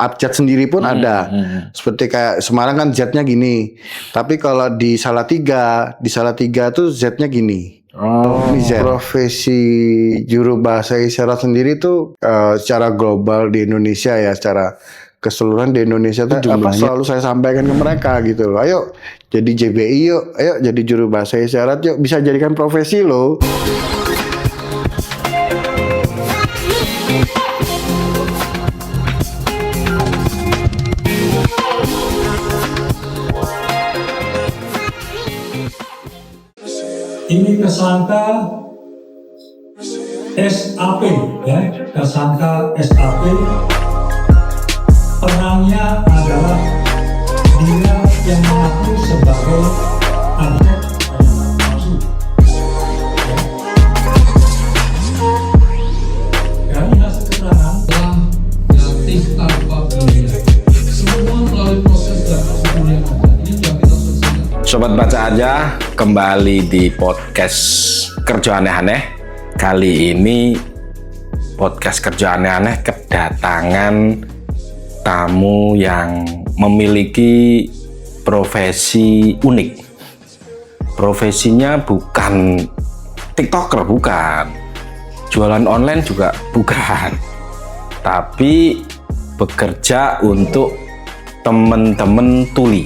abjad sendiri pun ada. Seperti kayak Semarang kan Z-nya gini. Tapi kalau di Salatiga tuh Z-nya gini. Ini Z. Profesi juru bahasa isyarat sendiri tuh secara global di Indonesia ya, secara keseluruhan di Indonesia tuh jumlahnya selalu saya sampaikan ke mereka gitu loh. Ayo jadi JBI yuk, ayo jadi juru bahasa isyarat yuk, bisa jadikan profesi loh. Ini tersangka SAP, ya, tersangka SAP. Penangnya adalah dia yang mengaku sebagai anak palsu. Ya. Dari hasil keterangan telah dilatih tanpa biaya. Semua melalui proses dan prosedur yang ada. Ini juga kita selesaikan. Sobat baca aja, kembali di podcast Kerja Aneh-Aneh. Kali ini podcast Kerja Aneh-Aneh kedatangan tamu yang memiliki profesi unik. Profesinya bukan TikToker, bukan. Jualan online juga bukan. Tapi bekerja untuk teman-teman tuli.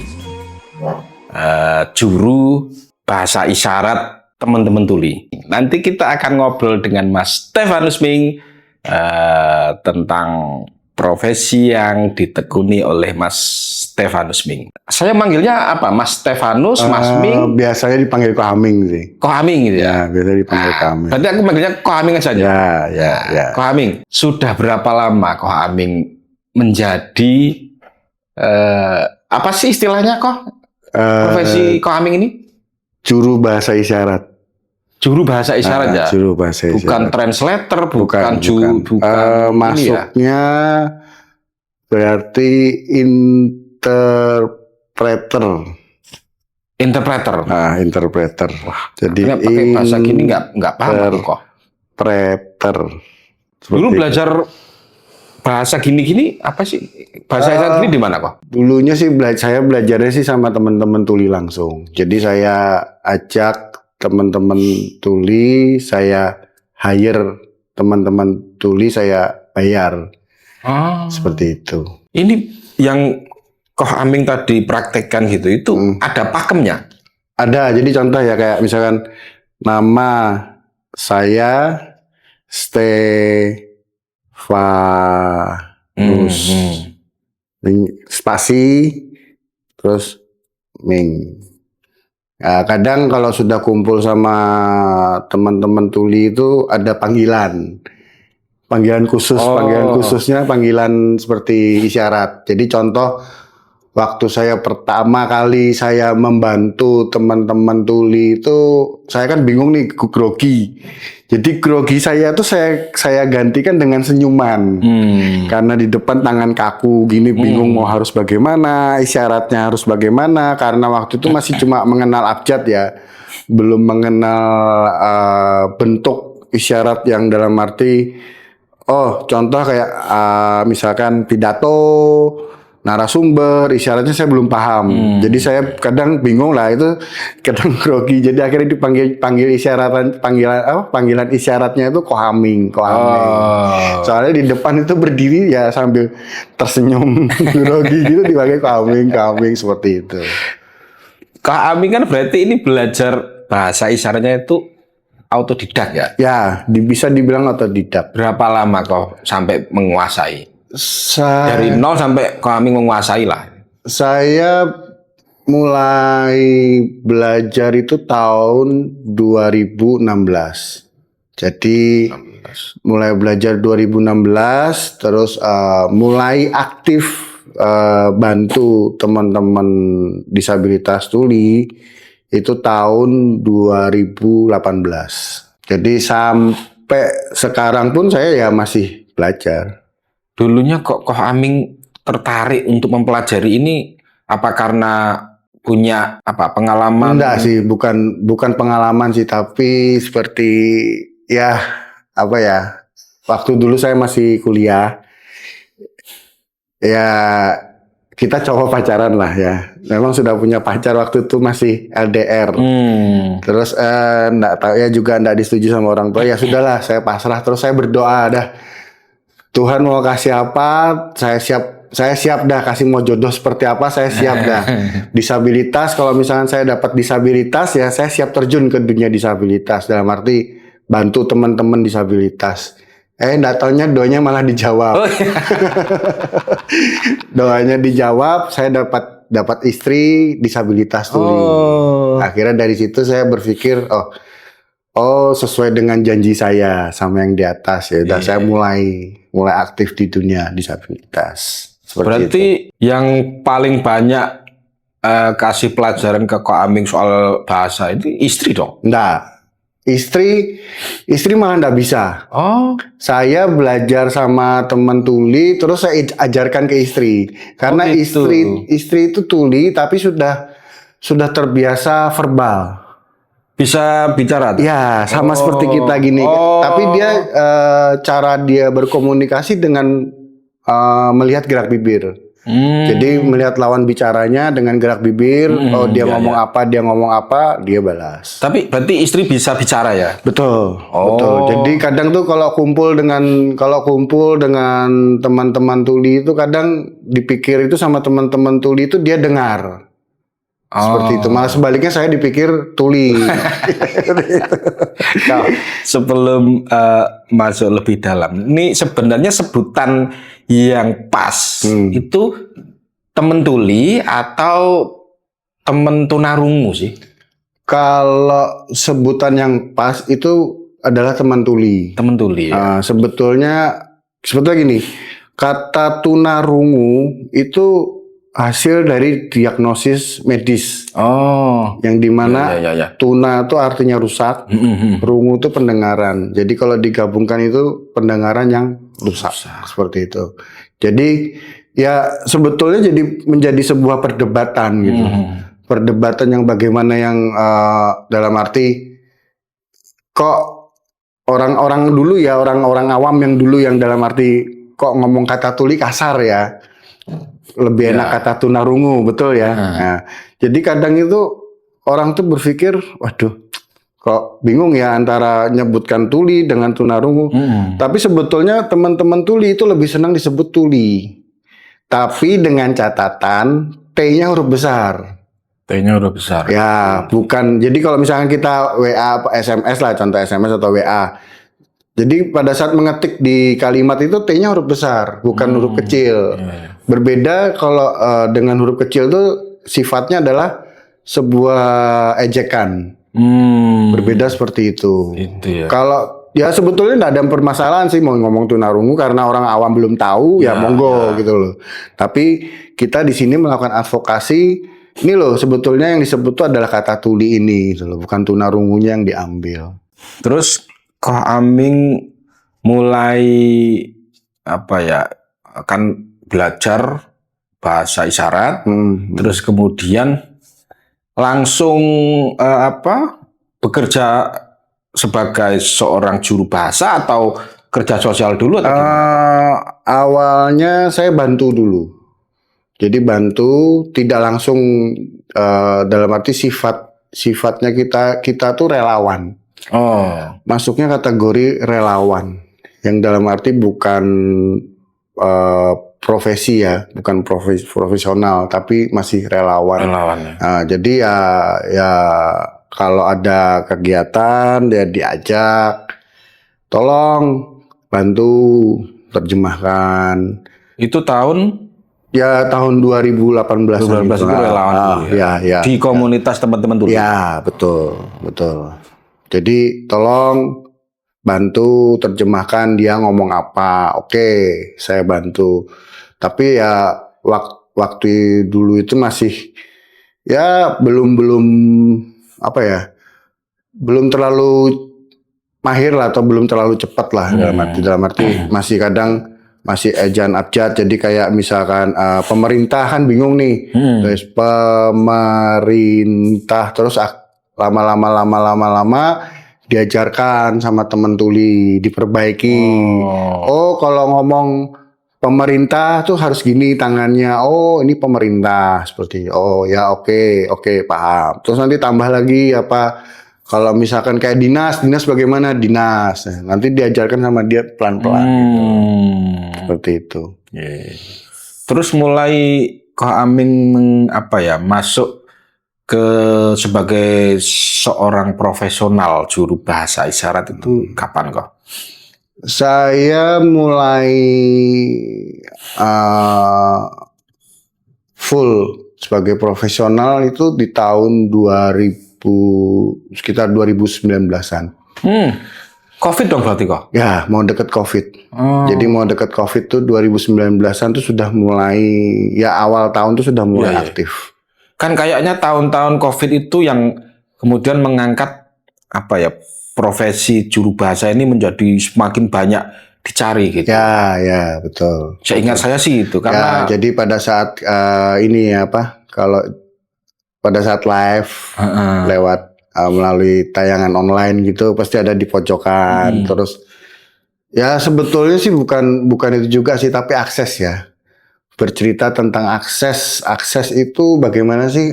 Juru bahasa isyarat teman-teman tuli. Nanti kita akan ngobrol dengan Mas Stefanus Ming tentang profesi yang ditekuni oleh Mas Stefanus Ming. Saya manggilnya apa? Mas Stefanus, Mas Ming? Biasanya dipanggil Kohaming sih. Kohaming gitu ya? Ya, biasanya dipanggil Kohaming. Berarti aku manggilnya Kohaming saja? Ya. Kohaming. Sudah berapa lama Kohaming menjadi apa sih istilahnya kok? Profesi Kohaming ini? Juru bahasa isyarat. Juru bahasa isyarat ya? Juru bahasa isyarat. Bukan translator, bukan. Masuknya ya? Berarti interpreter. Interpreter. Interpreter. Wah, jadi pakai bahasa gini nggak paham kok. Interpreter. Dulu belajar bahasa gini-gini apa sih? Bahasa isyarat gini di mana kok? Dulunya sih saya belajarnya sih sama teman-teman tuli langsung. Jadi saya ajak teman-teman tuli, saya hire teman-teman tuli, saya bayar. Seperti itu. Ini yang Kohaming tadi praktekkan gitu, itu ada pakemnya? Ada, jadi contoh ya kayak misalkan nama saya Stefanus, spasi, terus Ming. Nah, kadang kalau sudah kumpul sama teman-teman tuli itu ada panggilan khusus, panggilan seperti isyarat. Jadi contoh, waktu saya pertama kali saya membantu teman-teman tuli itu, saya kan bingung nih, grogi. Jadi grogi saya tuh saya gantikan dengan senyuman. Karena di depan tangan kaku gini, bingung mau harus bagaimana, isyaratnya harus bagaimana. Karena waktu itu masih cuma mengenal abjad ya, belum mengenal bentuk isyarat yang dalam arti, contoh kayak misalkan pidato, narasumber, isyaratnya saya belum paham. Jadi saya kadang bingung lah, itu kadang grogi. Jadi akhirnya panggilan isyaratnya itu Kohaming. Soalnya di depan itu berdiri ya sambil tersenyum grogi gitu, dipakai Kohaming seperti itu. Kohaming kan berarti ini belajar bahasa isyaratnya itu autodidak ya? Ya, bisa dibilang autodidak. Berapa lama kok sampai menguasai? Dari nol sampai Kohaming menguasai lah. Saya mulai belajar itu tahun 2016. Jadi mulai belajar 2016, terus mulai aktif bantu teman-teman disabilitas tuli itu tahun 2018. Jadi sampai sekarang pun saya ya masih belajar. Dulunya kok Kohaming tertarik untuk mempelajari ini, apa karena punya pengalaman? Enggak sih, bukan pengalaman sih, tapi seperti waktu dulu saya masih kuliah, ya kita coba pacaran lah ya. Memang sudah punya pacar waktu itu masih LDR. Terus enggak tahu ya, juga enggak disetujui sama orang tua. Ya sudahlah, saya pasrah. Terus saya berdoa dah. Tuhan mau kasih apa, saya siap dah. Kasih mau jodoh seperti apa, saya siap dah. Disabilitas, kalau misalkan saya dapat disabilitas ya saya siap terjun ke dunia disabilitas. Dalam arti bantu teman-teman disabilitas. Enggak taunya doanya malah dijawab. Oh, iya. Doanya dijawab, saya dapat istri disabilitas tuli. Oh. Akhirnya dari situ saya berpikir, oh sesuai dengan janji saya sama yang di atas ya. Udah saya mulai aktif di dunia disabilitas. Seperti Berarti itu. yang paling banyak kasih pelajaran ke Kak Aming soal bahasa itu istri dong? Enggak. Istri malah enggak bisa. Oh. Saya belajar sama teman tuli, terus saya ajarkan ke istri. Karena Oh, gitu. istri itu tuli, tapi sudah terbiasa verbal. Bisa bicara? Ya, sama Oh. seperti kita gini. Oh. Tapi dia cara dia berkomunikasi dengan melihat gerak bibir. Jadi melihat lawan bicaranya dengan gerak bibir. Dia ngomong apa, dia balas. Tapi berarti istri bisa bicara ya? Betul, betul. Jadi kadang tuh kalau kumpul dengan teman-teman tuli itu kadang dipikir itu sama teman-teman tuli itu dia dengar. Seperti itu. Malah sebaliknya saya dipikir tuli. Kak, sebelum masuk lebih dalam, ini sebenarnya sebutan yang pas itu temen tuli atau temen tunarungu sih? Kalau sebutan yang pas itu adalah teman tuli. Temen tuli. Ya? Sebetulnya gini, kata tunarungu itu hasil dari diagnosis medis. Oh, Yang dimana ya. tuna itu artinya rusak, rungu itu pendengaran. Jadi kalau digabungkan itu pendengaran yang rusak. Seperti itu. Jadi ya sebetulnya menjadi sebuah perdebatan gitu. Perdebatan yang bagaimana yang dalam arti kok orang-orang dulu ya, orang-orang awam yang dulu yang dalam arti kok ngomong kata tuli kasar ya. Lebih enak kata tunarungu, betul ya. Nah, jadi kadang itu orang tuh berpikir, waduh, kok bingung ya antara nyebutkan tuli dengan tunarungu. Tapi sebetulnya teman-teman tuli itu lebih senang disebut tuli. Tapi dengan catatan T-nya huruf besar. T-nya udah besar. Ya, bukan. Jadi kalau misalkan kita WA, SMS lah, contoh SMS atau WA. Jadi pada saat mengetik di kalimat itu T-nya huruf besar, bukan huruf kecil. Berbeda kalau dengan huruf kecil itu sifatnya adalah sebuah ejekan. Berbeda seperti itu. Itu ya. Kalau ya sebetulnya tidak ada permasalahan sih mau ngomong tunarungu karena orang awam belum tahu ya monggo gitu loh. Tapi kita di sini melakukan advokasi. Ini loh sebetulnya yang disebut itu adalah kata tuli ini gitu loh, bukan tunarungunya yang diambil. Terus Kak Aming mulai apa ya, kan belajar bahasa isyarat, terus kemudian langsung bekerja sebagai seorang juru bahasa atau kerja sosial dulu atau Awalnya saya bantu dulu. Jadi bantu tidak langsung dalam arti sifatnya kita tuh relawan. Masuknya kategori relawan yang dalam arti bukan profesi ya, bukan profesional tapi masih relawan. Jadi ya kalau ada kegiatan dia diajak, tolong bantu terjemahkan. itu tahun Ya tahun 2018 itu relawan dulu ya. Di komunitas teman-teman dulu. Ya, betul. Jadi tolong bantu terjemahkan dia ngomong apa. Oke, saya bantu. Tapi ya waktu dulu itu masih ya belum apa ya? Belum terlalu mahir lah atau belum terlalu cepat lah dalam arti masih kadang masih ejaan abjad. Jadi kayak misalkan pemerintah kan bingung nih. Terus pemerintah terus lama-lama diajarkan sama teman tuli, diperbaiki. Oh, kalau ngomong pemerintah tuh harus gini tangannya. Oh, ini pemerintah seperti. Oh, ya oke, paham. Terus nanti tambah lagi apa? Kalau misalkan kayak dinas bagaimana dinas? Nah, nanti diajarkan sama dia pelan-pelan gitu. Seperti itu. Terus mulai Koh Aming masuk ke sebagai seorang profesional juru bahasa isyarat itu kapan kok? Saya mulai full sebagai profesional itu di tahun 2000, sekitar 2019-an. Covid dong berarti kok? Ya, mau deket Covid. Jadi mau deket Covid tuh 2019-an tuh sudah mulai, ya awal tahun tuh sudah mulai aktif. Kan kayaknya tahun-tahun Covid itu yang kemudian mengangkat profesi juru bahasa ini menjadi semakin banyak dicari gitu. Ya, betul. Seingat saya sih itu karena jadi pada saat kalau pada saat live lewat melalui tayangan online gitu pasti ada di pojokan. Terus ya sebetulnya sih bukan itu juga sih, tapi akses ya. Bercerita tentang akses itu bagaimana sih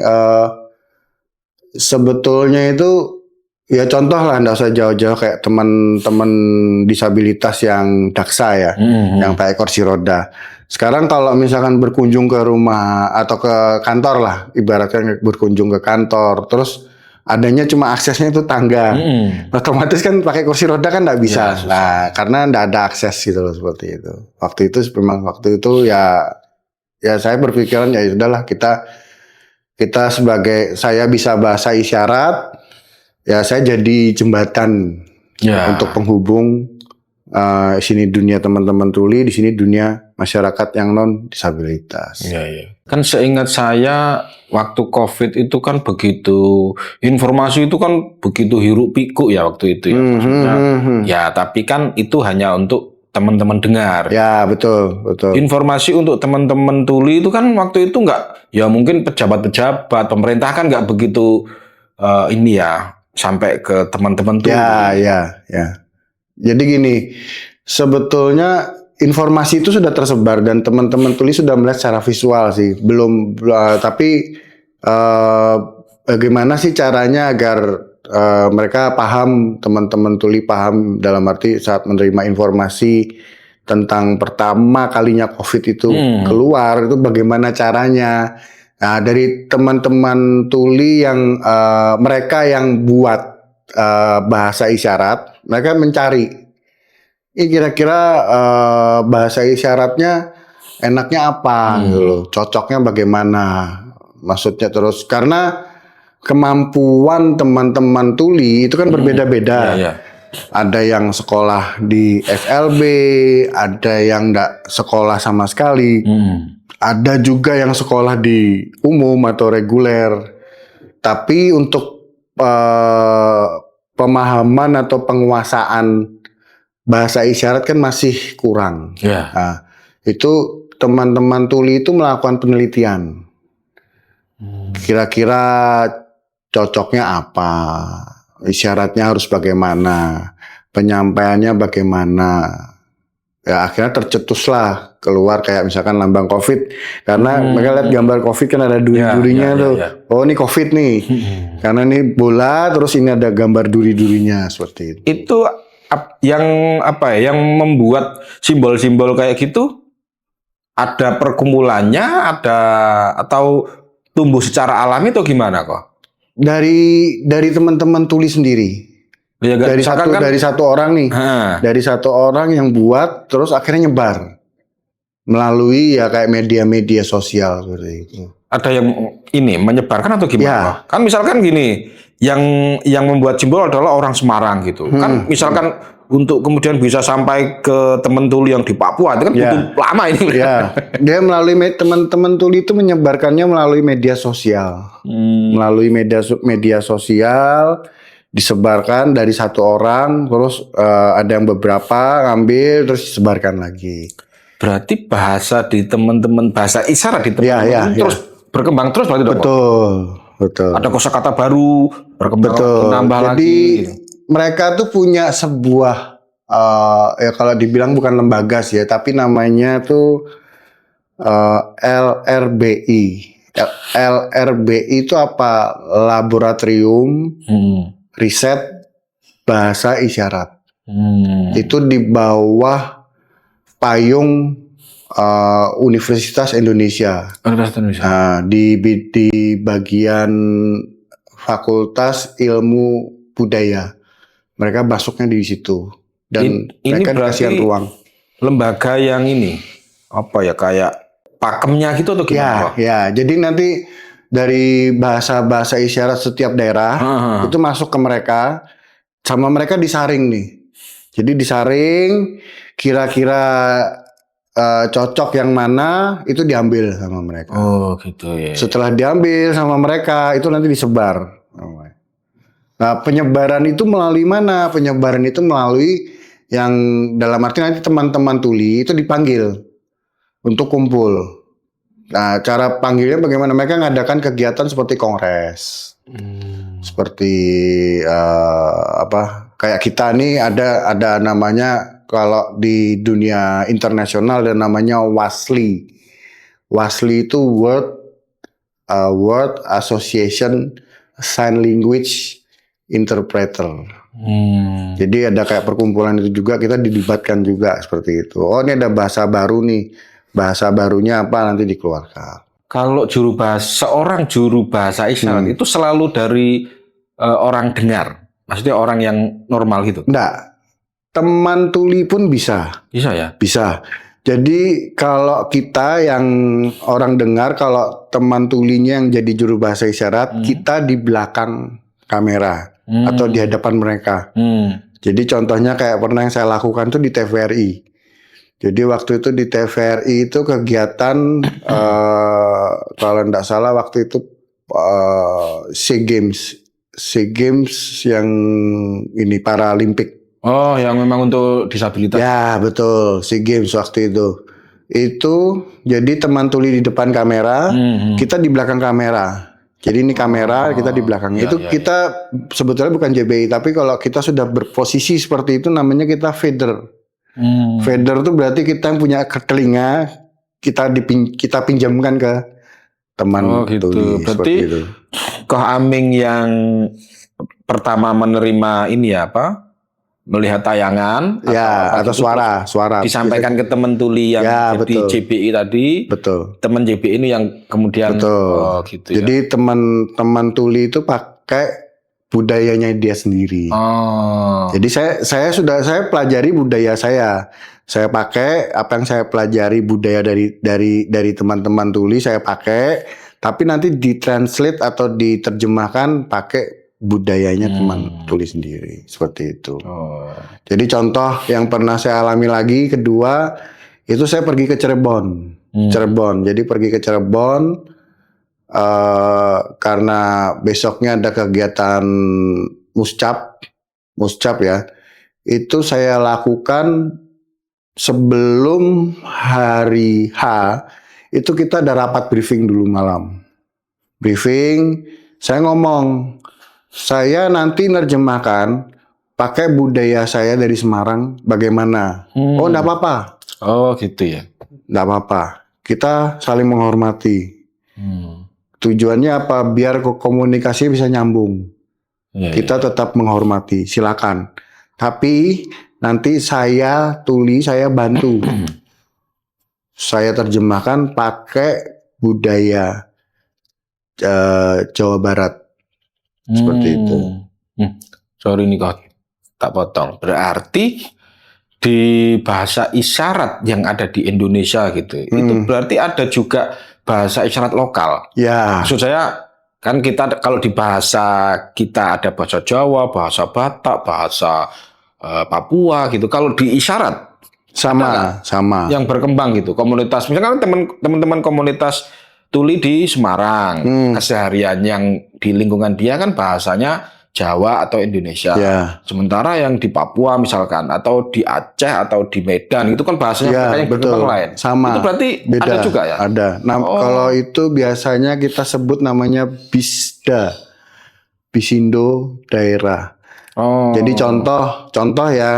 sebetulnya itu ya contoh lah, nggak usah jauh-jauh kayak teman-teman disabilitas yang daksa ya, yang pakai kursi roda. Sekarang kalau misalkan berkunjung ke rumah atau ke kantor lah, ibaratnya berkunjung ke kantor, terus adanya cuma aksesnya itu tangga, otomatis kan pakai kursi roda kan nggak bisa. Nah, karena nggak ada akses gitu loh, seperti itu. Waktu itu ya saya berpikiran ya sudahlah, kita sebagai saya bisa bahasa isyarat, ya saya jadi jembatan untuk penghubung sini dunia teman-teman tuli, di sini dunia masyarakat yang non disabilitas. Kan seingat saya waktu Covid itu kan begitu, informasi itu kan begitu hiruk pikuk ya waktu itu ya. Ya tapi kan itu hanya untuk teman-teman dengar. Ya betul. Informasi untuk teman-teman tuli itu kan waktu itu nggak, ya mungkin pejabat-pejabat pemerintah kan nggak begitu sampai ke teman-teman tuli. Ya. Jadi gini, sebetulnya informasi itu sudah tersebar dan teman-teman tuli sudah melihat secara visual sih. Tapi bagaimana sih caranya agar mereka paham, teman-teman tuli paham dalam arti saat menerima informasi tentang pertama kalinya Covid itu keluar, itu bagaimana caranya. Nah, dari teman-teman tuli yang mereka yang buat bahasa isyarat, mereka mencari ini kira-kira bahasa isyaratnya enaknya apa gitu loh, cocoknya bagaimana, maksudnya terus karena kemampuan teman-teman tuli itu kan berbeda-beda. Ada yang sekolah di SLB, ada yang enggak sekolah sama sekali. Ada juga yang sekolah di umum atau reguler. Tapi untuk pemahaman atau penguasaan bahasa isyarat kan masih kurang. Nah, itu teman-teman tuli itu melakukan penelitian. Kira-kira cocoknya apa? Isyaratnya harus bagaimana? Penyampaiannya bagaimana? Ya akhirnya tercetuslah keluar kayak misalkan lambang Covid, karena mereka lihat gambar Covid kan ada duri-durinya tuh. Oh ini Covid nih, karena ini bola terus ini ada gambar duri-durinya seperti itu. Itu yang membuat simbol-simbol kayak gitu ada perkumpulannya, atau tumbuh secara alami atau gimana kok? Dari teman-teman tuli sendiri. Ya, dari satu orang nih, dari satu orang yang buat terus akhirnya nyebar melalui ya kayak media-media sosial seperti itu. Ada yang ini menyebarkan atau gimana? Kan misalkan gini, yang membuat simbol adalah orang Semarang gitu. Kan misalkan untuk kemudian bisa sampai ke teman tuli yang di Papua itu kan butuh lama ini. Dia melalui teman-teman tuli itu menyebarkannya melalui media sosial, melalui media sosial. Disebarkan dari satu orang, terus ada yang beberapa ngambil terus disebarkan lagi. Berarti bahasa di teman-teman, bahasa isyarat di teman-teman terus berkembang terus berarti dong? Betul. Ada kosakata baru berkembang, nambah lagi. Jadi mereka tuh punya sebuah ya kalau dibilang bukan lembaga sih ya, tapi namanya tuh LRBI. LRBI itu apa? Laboratorium Riset Bahasa Isyarat. Itu di bawah payung Universitas Indonesia. Universitas Indonesia. Nah, di bagian Fakultas Ilmu Budaya. Mereka masuknya di situ. Dan Ini mereka berarti dikasih ruang. lembaga yang ini apa ya, kayak pakemnya gitu atau gimana? Pak? Ya, jadi nanti dari bahasa-bahasa isyarat setiap daerah itu masuk ke mereka, sama mereka disaring nih. Jadi disaring, kira-kira cocok yang mana itu diambil sama mereka. Oh gitu ya. Setelah diambil sama mereka itu nanti disebar. Nah, penyebaran itu melalui mana? Penyebaran itu melalui yang dalam arti nanti teman-teman tuli itu dipanggil untuk kumpul. Nah, cara panggilnya bagaimana? Mereka ngadakan kegiatan seperti kongres, seperti kayak kita nih ada namanya kalau di dunia internasional ada namanya WASLI. WASLI itu World Association Sign Language Interpreter. Jadi ada kayak perkumpulan itu juga, kita dilibatkan juga seperti itu. Oh, ini ada bahasa baru nih. Bahasa barunya apa nanti dikeluarkan. Kalau seorang juru bahasa isyarat itu selalu dari orang dengar. Maksudnya orang yang normal gitu. Enggak. Teman tuli pun bisa. Bisa ya? Bisa. Jadi kalau kita yang orang dengar, kalau teman tulinya yang jadi juru bahasa isyarat, kita di belakang kamera atau di hadapan mereka. Jadi contohnya kayak pernah yang saya lakukan tuh di TVRI. Jadi waktu itu di TVRI itu kegiatan kalau enggak salah waktu itu SEA Games yang ini Paralimpik. Oh, yang memang untuk disabilitas. Ya, betul. SEA Games waktu itu. Itu jadi teman tuli di depan kamera, kita di belakang kamera. Jadi ini kamera, kita di belakangnya. Itu kita sebetulnya bukan JBI, tapi kalau kita sudah berposisi seperti itu namanya kita feeder. Feeder itu berarti kita yang punya telinga, kita pinjamkan ke teman tuli. Berarti itu. Koh Aming yang pertama menerima ini ya apa? Melihat tayangan atau suara disampaikan ke teman tuli yang di JBI tadi. Betul. Teman JBI ini yang kemudian gitu. Jadi teman-teman tuli itu pakai budayanya dia sendiri. Jadi saya pelajari budaya saya. Saya pakai apa yang saya pelajari budaya dari teman-teman tuli saya pakai, tapi nanti ditranslate atau diterjemahkan pakai budayanya teman tuli sendiri, seperti itu. Jadi contoh yang pernah saya alami lagi kedua itu saya pergi ke Cirebon. Jadi pergi ke Cirebon karena besoknya ada kegiatan muscap ya. Itu saya lakukan sebelum hari H. Itu kita ada rapat briefing dulu malam. Briefing, saya ngomong, saya nanti nerjemahkan pakai budaya saya dari Semarang bagaimana. Oh, enggak apa-apa. Oh, gitu ya. Enggak apa-apa. Kita saling menghormati. Tujuannya apa? Biar komunikasi bisa nyambung. Kita tetap menghormati. Silakan. Tapi nanti saya bantu. Saya terjemahkan pakai budaya Jawa Barat. Seperti itu. Sorry nih kok tak potong. Berarti di bahasa isyarat yang ada di Indonesia gitu, itu berarti ada juga bahasa isyarat lokal. Ya. Maksud saya kan kita kalau di bahasa kita ada bahasa Jawa, bahasa Batak, bahasa Papua gitu. Kalau di isyarat sama. Yang berkembang gitu. Komunitas misalkan teman-teman komunitas tuli di Semarang, keseharian yang di lingkungan dia kan bahasanya Jawa atau Indonesia. Sementara yang di Papua misalkan atau di Aceh atau di Medan itu kan bahasanya yang berkembang lain. Sama. Itu berarti beda. Ada juga ya? Ada. Nah, kalau itu biasanya kita sebut namanya BISDA. Bisindo Daerah. Oh. Jadi contoh ya,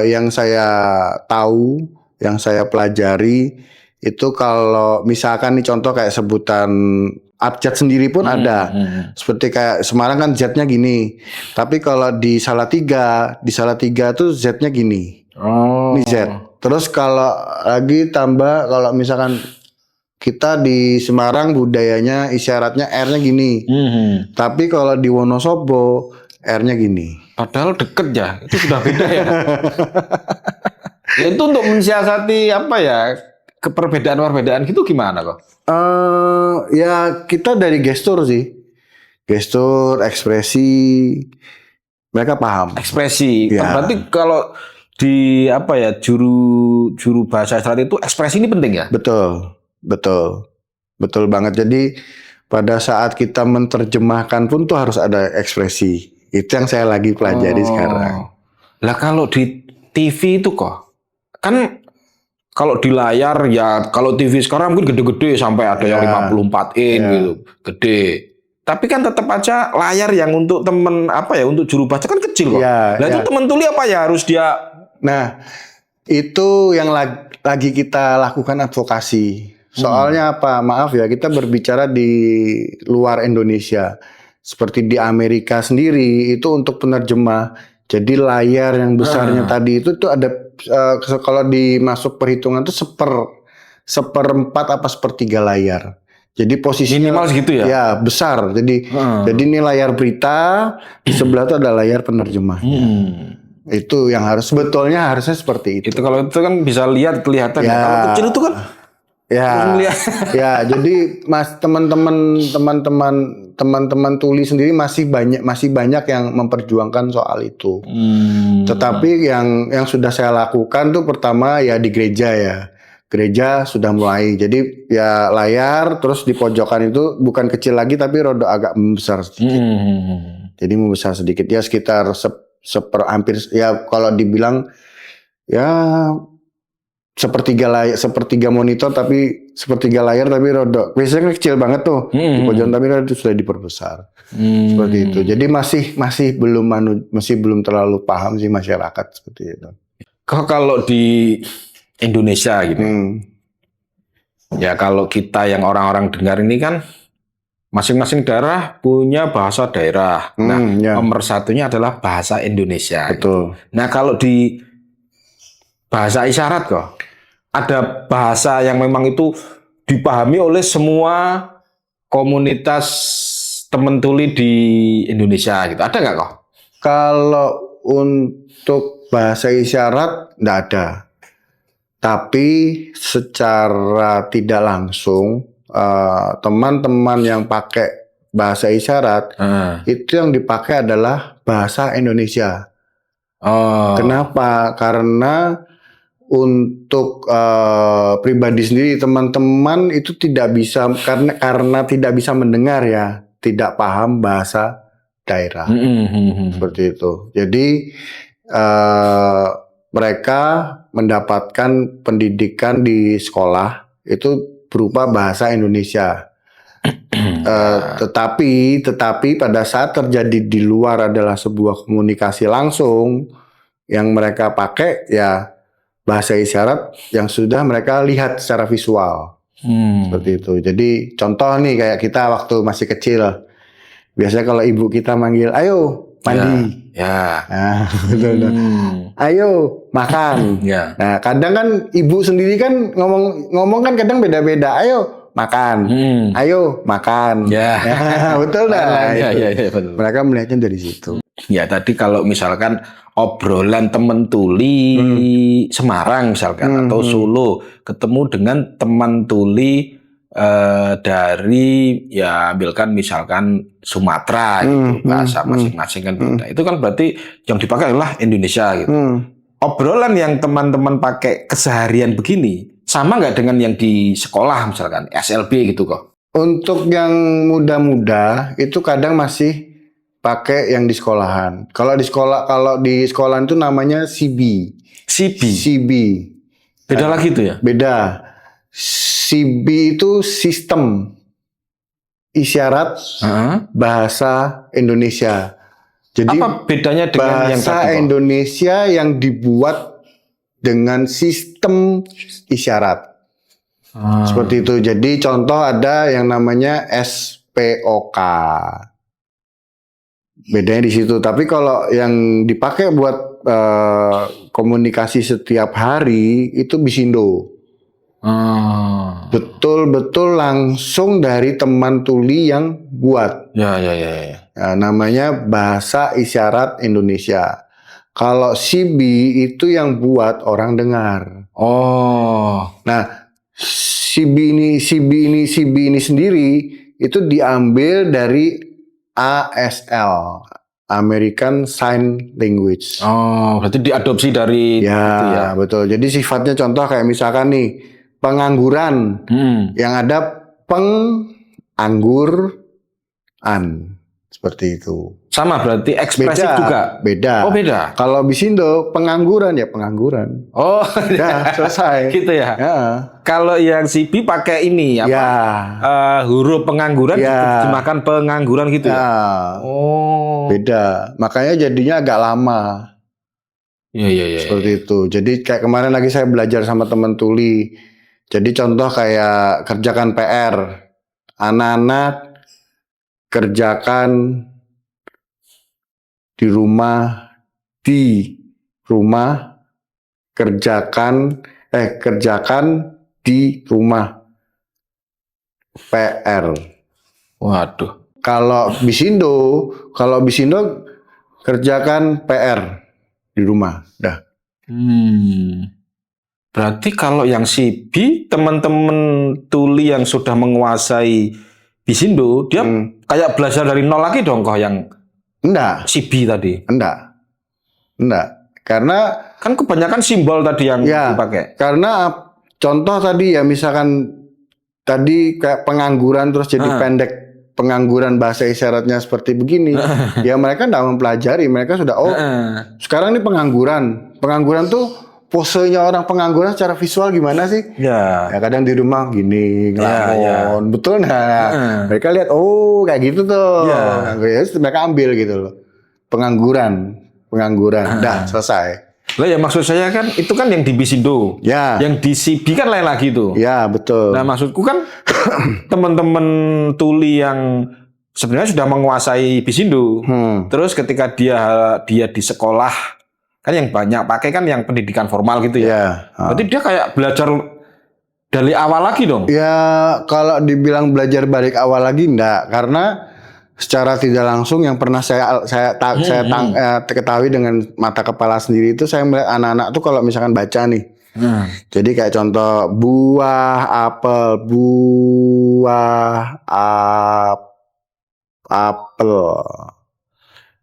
yang saya tahu, yang saya pelajari itu kalau misalkan nih contoh kayak sebutan abjad sendiri pun ada. Seperti kayak Semarang kan Z-nya gini. Tapi kalau di Salatiga tuh Z-nya gini. Oh. Ini Z. Terus kalau lagi tambah kalau misalkan kita di Semarang budayanya isyaratnya R-nya gini. Tapi kalau di Wonosobo R-nya gini. Padahal deket ya, itu sudah beda ya. Ya itu untuk mensiasati apa ya, perbedaan-perbedaan gitu gimana kok? Ya kita dari gestur sih. Gestur, ekspresi. Mereka paham. Ekspresi. Ya. Berarti kalau di apa ya, juru bahasa isyarat itu ekspresi ini penting ya? Betul banget. Jadi pada saat kita menerjemahkan pun tuh harus ada ekspresi. Itu yang saya lagi pelajari sekarang. Lah kalau di TV itu kok, kan kalau di layar ya, kalau TV sekarang mungkin gede-gede sampai ada yang 54 in gitu, gede. Tapi kan tetap aja layar yang untuk temen apa ya, untuk juru baca kan kecil kok. Nah itu temen tuli apa ya harus dia? Nah itu yang lagi kita lakukan advokasi. Soalnya apa? Maaf ya, kita berbicara di luar Indonesia. Seperti di Amerika sendiri itu untuk penerjemah. Jadi layar yang besarnya tadi itu tuh ada kalau dimasuk perhitungan tuh seperempat apa sepertiga layar. Jadi posisinya minimal segitu ya? Ya besar. Jadi ini layar berita, di sebelah tuh ada layar penerjemahnya. Itu yang sebetulnya harusnya seperti itu. Itu kalau itu kan bisa kelihatan ya. Kalau kecil itu kan ya jadi teman-teman tuli sendiri masih banyak yang memperjuangkan soal itu. Tetapi yang sudah saya lakukan tuh pertama ya di gereja ya. Gereja sudah mulai. Jadi ya layar terus di pojokan itu bukan kecil lagi tapi rada agak membesar sedikit. Jadi membesar sedikit ya sekitar hampir ya kalau dibilang ya sepertiga monitor tapi sepertiga layar tapi rada biasanya kecil banget tuh di pojok tapi itu sudah diperbesar seperti itu. Jadi masih belum terlalu paham sih masyarakat seperti itu. Kalau di Indonesia gitu ya, kalau kita yang orang-orang dengar ini kan masing-masing daerah punya bahasa daerah. Nomor satunya adalah bahasa Indonesia. Betul. Gitu. Nah kalau di bahasa isyarat kok ada bahasa yang memang itu dipahami oleh semua komunitas teman tuli di Indonesia gitu. Ada nggak kok? Kalau untuk bahasa isyarat nggak ada. Tapi secara tidak langsung teman-teman yang pakai bahasa isyarat itu yang dipakai adalah bahasa Indonesia. Kenapa? Karena untuk pribadi sendiri teman-teman itu tidak bisa karena tidak bisa mendengar ya, tidak paham bahasa daerah seperti itu. Jadi mereka mendapatkan pendidikan di sekolah itu berupa bahasa Indonesia. Tetapi pada saat terjadi di luar adalah sebuah komunikasi langsung yang mereka pakai ya bahasa isyarat yang sudah mereka lihat secara visual. Seperti itu. Jadi contoh nih kayak kita waktu masih kecil. Biasanya kalau ibu kita manggil, ayo mandi. Nah, betul. Ayo makan. Nah, kadang kan ibu sendiri kan ngomong kan kadang beda-beda. Ayo makan. Ayo makan. Betul dah. Betul. Mereka melihatnya dari situ. Ya tadi kalau misalkan obrolan teman tuli Semarang misalkan atau Solo ketemu dengan teman tuli dari ya ambilkan misalkan Sumatera gitu, bahasa masing-masing kan beda. Itu kan berarti yang dipakai adalah Indonesia gitu. Obrolan yang teman-teman pakai keseharian begini sama nggak dengan yang di sekolah misalkan SLB gitu kok? Untuk yang muda-muda itu kadang masih pakai yang di sekolahan. Kalau di sekolahan itu namanya CB. Beda lagi itu ya? Beda. CB itu sistem isyarat bahasa Indonesia. Jadi Apa bedanya dengan yang bahasa tadi, Pak? Indonesia yang dibuat dengan sistem isyarat. Seperti itu. Jadi contoh ada yang namanya SPOK. Bedanya di situ. Tapi kalau yang dipakai buat komunikasi setiap hari itu Bisindo. Betul-betul langsung dari teman tuli yang buat. Ya. Namanya Bahasa Isyarat Indonesia. Kalau CB itu yang buat orang dengar. Oh. Nah, CB ini sendiri itu diambil dari ASL, American Sign Language. Oh, berarti diadopsi dari Ya, itu ya. betul. Jadi sifatnya contoh kayak misalkan nih, pengangguran yang ada pengangguran. Seperti itu. Sama berarti ekspresif juga. Beda. Oh, beda. Kalau Bisindo pengangguran ya pengangguran. Oh, Ya, selesai. gitu ya. Ya. Kalau yang CB pakai ini apa? Ya. Huruf pengangguran Ya. diterjemahkan pengangguran gitu ya. Ya. Oh. Beda. Makanya jadinya agak lama. Iya. Seperti itu. Jadi kayak kemarin lagi saya belajar sama teman tuli. Jadi contoh kayak kerjakan PR. Anak-anak kerjakan di rumah, kerjakan di rumah PR. Waduh. Kalau Bisindo kerjakan PR di rumah. Dah. Berarti kalau yang CB, teman-teman tuli yang sudah menguasai Bisindo, dia kayak belajar dari nol lagi dong kok yang Enggak, CB tadi. enggak. Karena Kan kebanyakan simbol tadi yang ya, dipakai. karena contoh tadi ya misalkan tadi kayak pengangguran terus jadi pendek, pengangguran bahasa isyaratnya seperti begini. Ya mereka enggak mempelajari, mereka sudah sekarang ini pengangguran tuh posenya orang pengangguran secara visual gimana sih? Ya kadang di rumah gini ngelamun, betul nah. Mereka lihat kayak gitu tuh. Ya, mereka ambil gitu loh. Pengangguran. Dah selesai. Lah ya maksud saya kan itu kan yang di Bisindo. Ya. Yang di CB kan lain lagi tuh. Ya betul. Nah maksudku kan teman-teman tuli yang sebenarnya sudah menguasai Bisindo. Terus ketika dia di sekolah kan yang banyak pakai kan yang pendidikan formal gitu ya. Berarti dia kayak belajar dari awal lagi dong. Ya kalau dibilang belajar balik awal lagi enggak, karena secara tidak langsung yang pernah saya ketahui dengan mata kepala sendiri itu saya melihat anak-anak tuh kalau misalkan baca nih. Jadi kayak contoh buah apel.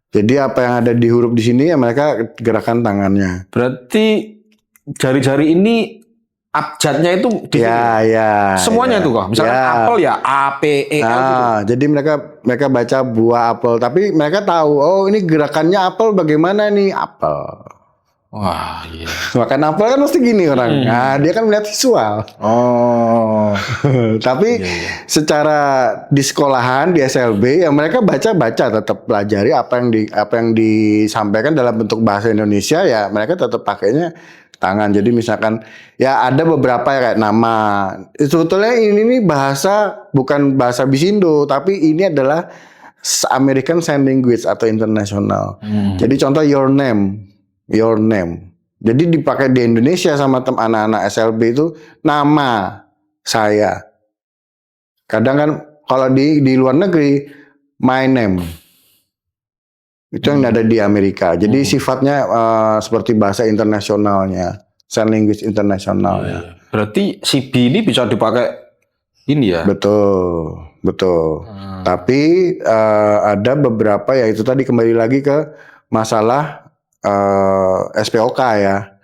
Jadi apa yang ada di huruf di sini ya mereka gerakan tangannya. Berarti jari-jari ini abjadnya itu di semuanya itu kok. Misalnya apel ya APEL gitu. Jadi mereka baca buah apel, tapi mereka tahu ini gerakannya apel bagaimana nih apel. Wah, iya. Makan apel kan mesti gini orang. Nah, dia kan melihat visual. Tapi secara di sekolahan di SLB ya mereka baca tetap pelajari apa yang disampaikan dalam bentuk bahasa Indonesia ya mereka tetap pakainya tangan. Jadi misalkan ya ada beberapa ya kayak nama. Sebetulnya ini bahasa bukan bahasa Bisindo tapi ini adalah American Sign Language atau internasional. Jadi contoh your name. Jadi dipakai di Indonesia sama anak-anak SLB itu nama saya. Kadang kan kalau di luar negeri my name. Itu yang ada di Amerika. Jadi sifatnya seperti bahasa internasionalnya, sign language internasionalnya. Berarti CB ini bisa dipakai ini ya? Betul. Tapi ada beberapa ya itu tadi kembali lagi ke masalah SPOK ya.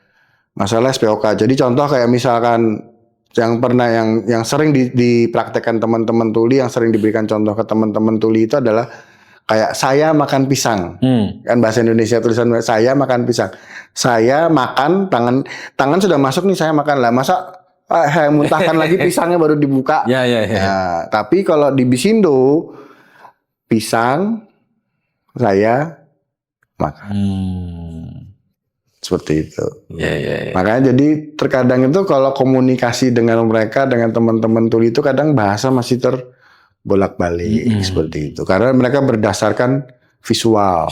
Masalah SPOK. Jadi contoh kayak misalkan yang pernah yang sering dipraktekkan teman-teman tuli, yang sering diberikan contoh ke teman-teman tuli itu adalah kayak saya makan pisang. Kan bahasa Indonesia tulisan saya makan pisang. Saya makan tangan sudah masuk nih saya makan lah. Masa muntahkan lagi pisangnya baru dibuka. Ya. Nah, tapi kalau di Bisindo pisang saya maka seperti itu. Ya. Makanya jadi terkadang itu kalau komunikasi dengan mereka, dengan teman-teman tuli itu kadang bahasa masih terbolak-balik seperti itu. Karena mereka berdasarkan visual.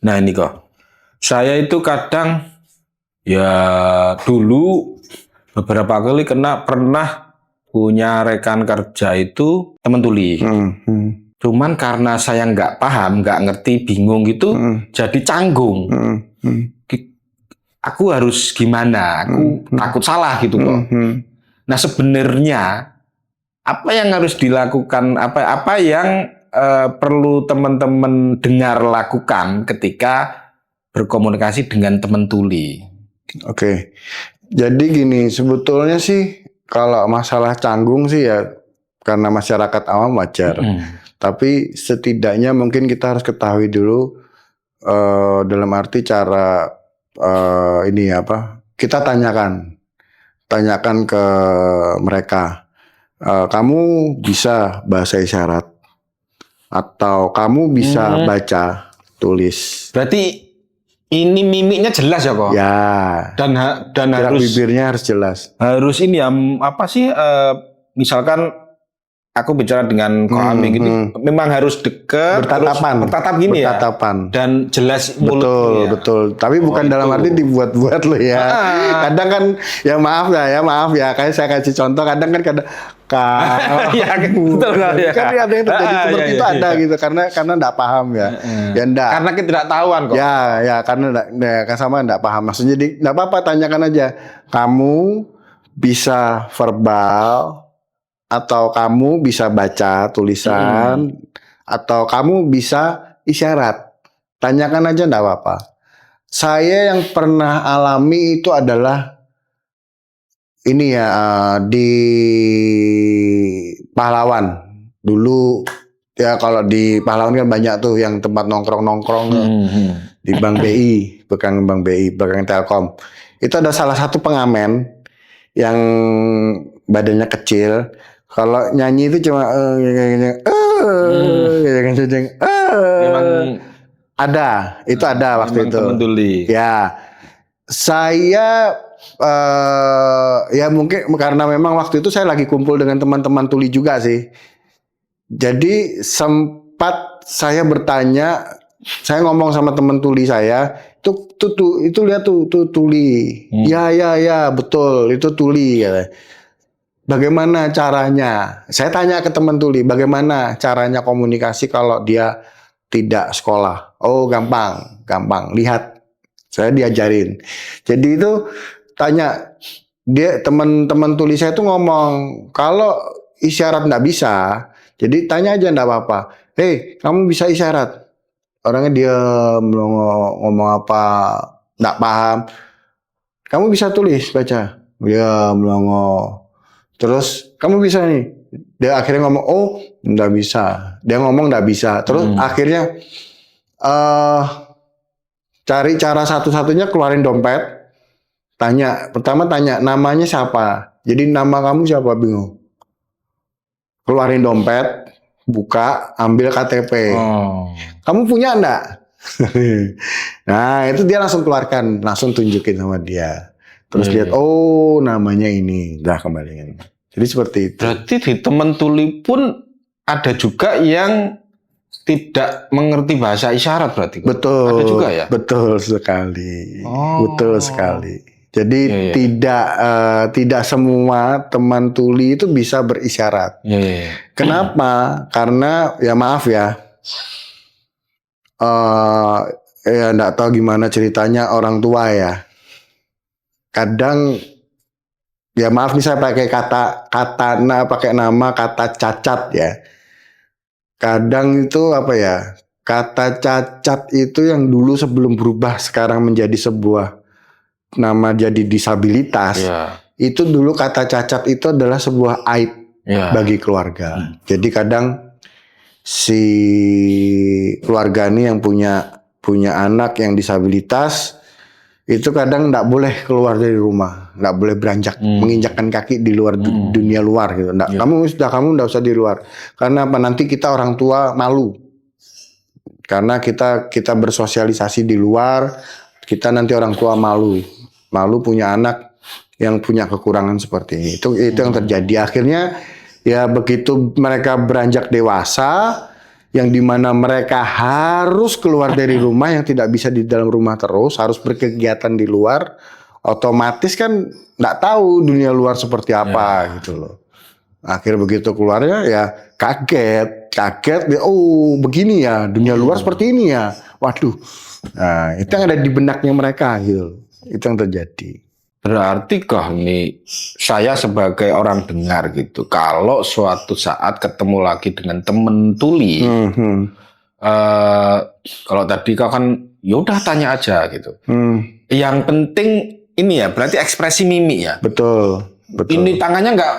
Nah ini kok, saya itu kadang ya dulu beberapa kali pernah punya rekan kerja itu teman tuli. Cuman karena saya nggak paham, nggak ngerti, bingung gitu, jadi canggung. Aku harus gimana? Aku takut salah gitu kok. Nah sebenarnya apa yang harus dilakukan? Apa yang perlu teman-teman dengar lakukan ketika berkomunikasi dengan teman tuli? Oke. Jadi gini, sebetulnya sih kalau masalah canggung sih ya karena masyarakat awam wajar. Tapi setidaknya mungkin kita harus ketahui dulu dalam arti cara ini apa? Kita tanyakan ke mereka. Kamu bisa bahasa isyarat atau kamu bisa baca tulis? Berarti ini mimiknya jelas ya kok? Ya. Dan Gerak harus bibirnya harus jelas. Harus ini ya apa sih? Misalkan aku bicara dengan Koami gitu, memang harus dekat, bertatap gini bertatapan. Ya, dan jelas mulutnya. Betul. Tapi bukan dalam arti dibuat-buat loh ya. Kadang kan, ya maaf ya. Kayak saya kasih contoh, kadang kan ya, betul ya. Kan ada yang terjadi seperti itu ada gitu, karena enggak paham ya. Ya enggak. Karena ketidaktahuan kok. Ya karena kan sama enggak paham. Maksudnya jadi enggak apa-apa, tanyakan aja. Kamu bisa verbal atau kamu bisa baca tulisan, atau kamu bisa isyarat. Tanyakan aja enggak apa-apa. Saya yang pernah alami itu adalah ini ya di Pahlawan. Dulu ya kalau di Pahlawan kan banyak tuh yang tempat nongkrong-nongkrong di Bank BI, belakang Telkom. Itu ada salah satu pengamen yang badannya kecil. Kalau nyanyi itu cuma Memang ada, itu ada waktu itu. Teman tuli. Ya, saya ya mungkin karena memang waktu itu saya lagi kumpul dengan teman-teman tuli juga sih. Jadi sempat saya bertanya, saya ngomong sama teman tuli saya, itu lihat tuh tuli. Ya, betul, itu tuli ya. Bagaimana caranya? Saya tanya ke teman tuli, bagaimana caranya komunikasi kalau dia tidak sekolah? Oh, gampang. Lihat, saya diajarin. Jadi itu tanya, dia teman-teman tuli saya tuh ngomong, kalau isyarat nggak bisa, jadi tanya aja nggak apa-apa. Hei, kamu bisa isyarat? Orangnya diam, ngomong apa, nggak paham. Kamu bisa tulis, baca? Ya, melongo. Terus kamu bisa nih. Dia akhirnya ngomong, oh nggak bisa. Dia ngomong nggak bisa. Terus akhirnya cari cara satu-satunya, keluarin dompet. Pertama tanya namanya siapa. Jadi nama kamu siapa, bingung. Keluarin dompet, buka, ambil KTP. Kamu punya enggak? Nah itu dia langsung keluarkan, langsung tunjukin sama dia. Terus lihat, oh namanya ini, dah kembaliin. Jadi seperti itu. Berarti di teman tuli pun ada juga yang tidak mengerti bahasa isyarat berarti. Betul. Ada juga ya? Betul sekali. Betul sekali. Jadi tidak semua teman tuli itu bisa berisyarat. Kenapa? Karena ya maaf ya. Ya enggak tahu gimana ceritanya orang tua ya. Kadang ya maaf nih saya pakai pakai nama kata cacat ya. Kadang itu apa ya? Kata cacat itu yang dulu sebelum berubah sekarang menjadi sebuah nama, jadi disabilitas. Itu dulu kata cacat itu adalah sebuah aib bagi keluarga. Jadi kadang si keluarga ini yang punya anak yang disabilitas itu kadang nggak boleh keluar dari rumah, nggak boleh beranjak, menginjakkan kaki di luar dunia luar gitu. Kamu nggak usah di luar, karena apa? Nanti kita orang tua malu. Karena kita bersosialisasi di luar, kita nanti orang tua malu punya anak yang punya kekurangan seperti ini. Itu yang terjadi. Akhirnya ya begitu mereka beranjak dewasa, yang dimana mereka harus keluar dari rumah, yang tidak bisa di dalam rumah terus, harus berkegiatan di luar, otomatis kan nggak tahu dunia luar seperti apa gitu loh. Akhir begitu keluarnya ya kaget, oh begini ya, dunia luar seperti ini ya, waduh. Nah, itu yang ada di benaknya mereka gitu, itu yang terjadi. Berarti kah ini saya sebagai orang dengar gitu, kalau suatu saat ketemu lagi dengan temen tuli, kalau tadi kau kan yaudah tanya aja gitu. Yang penting ini ya, berarti ekspresi mimik ya. Betul. Ini tangannya nggak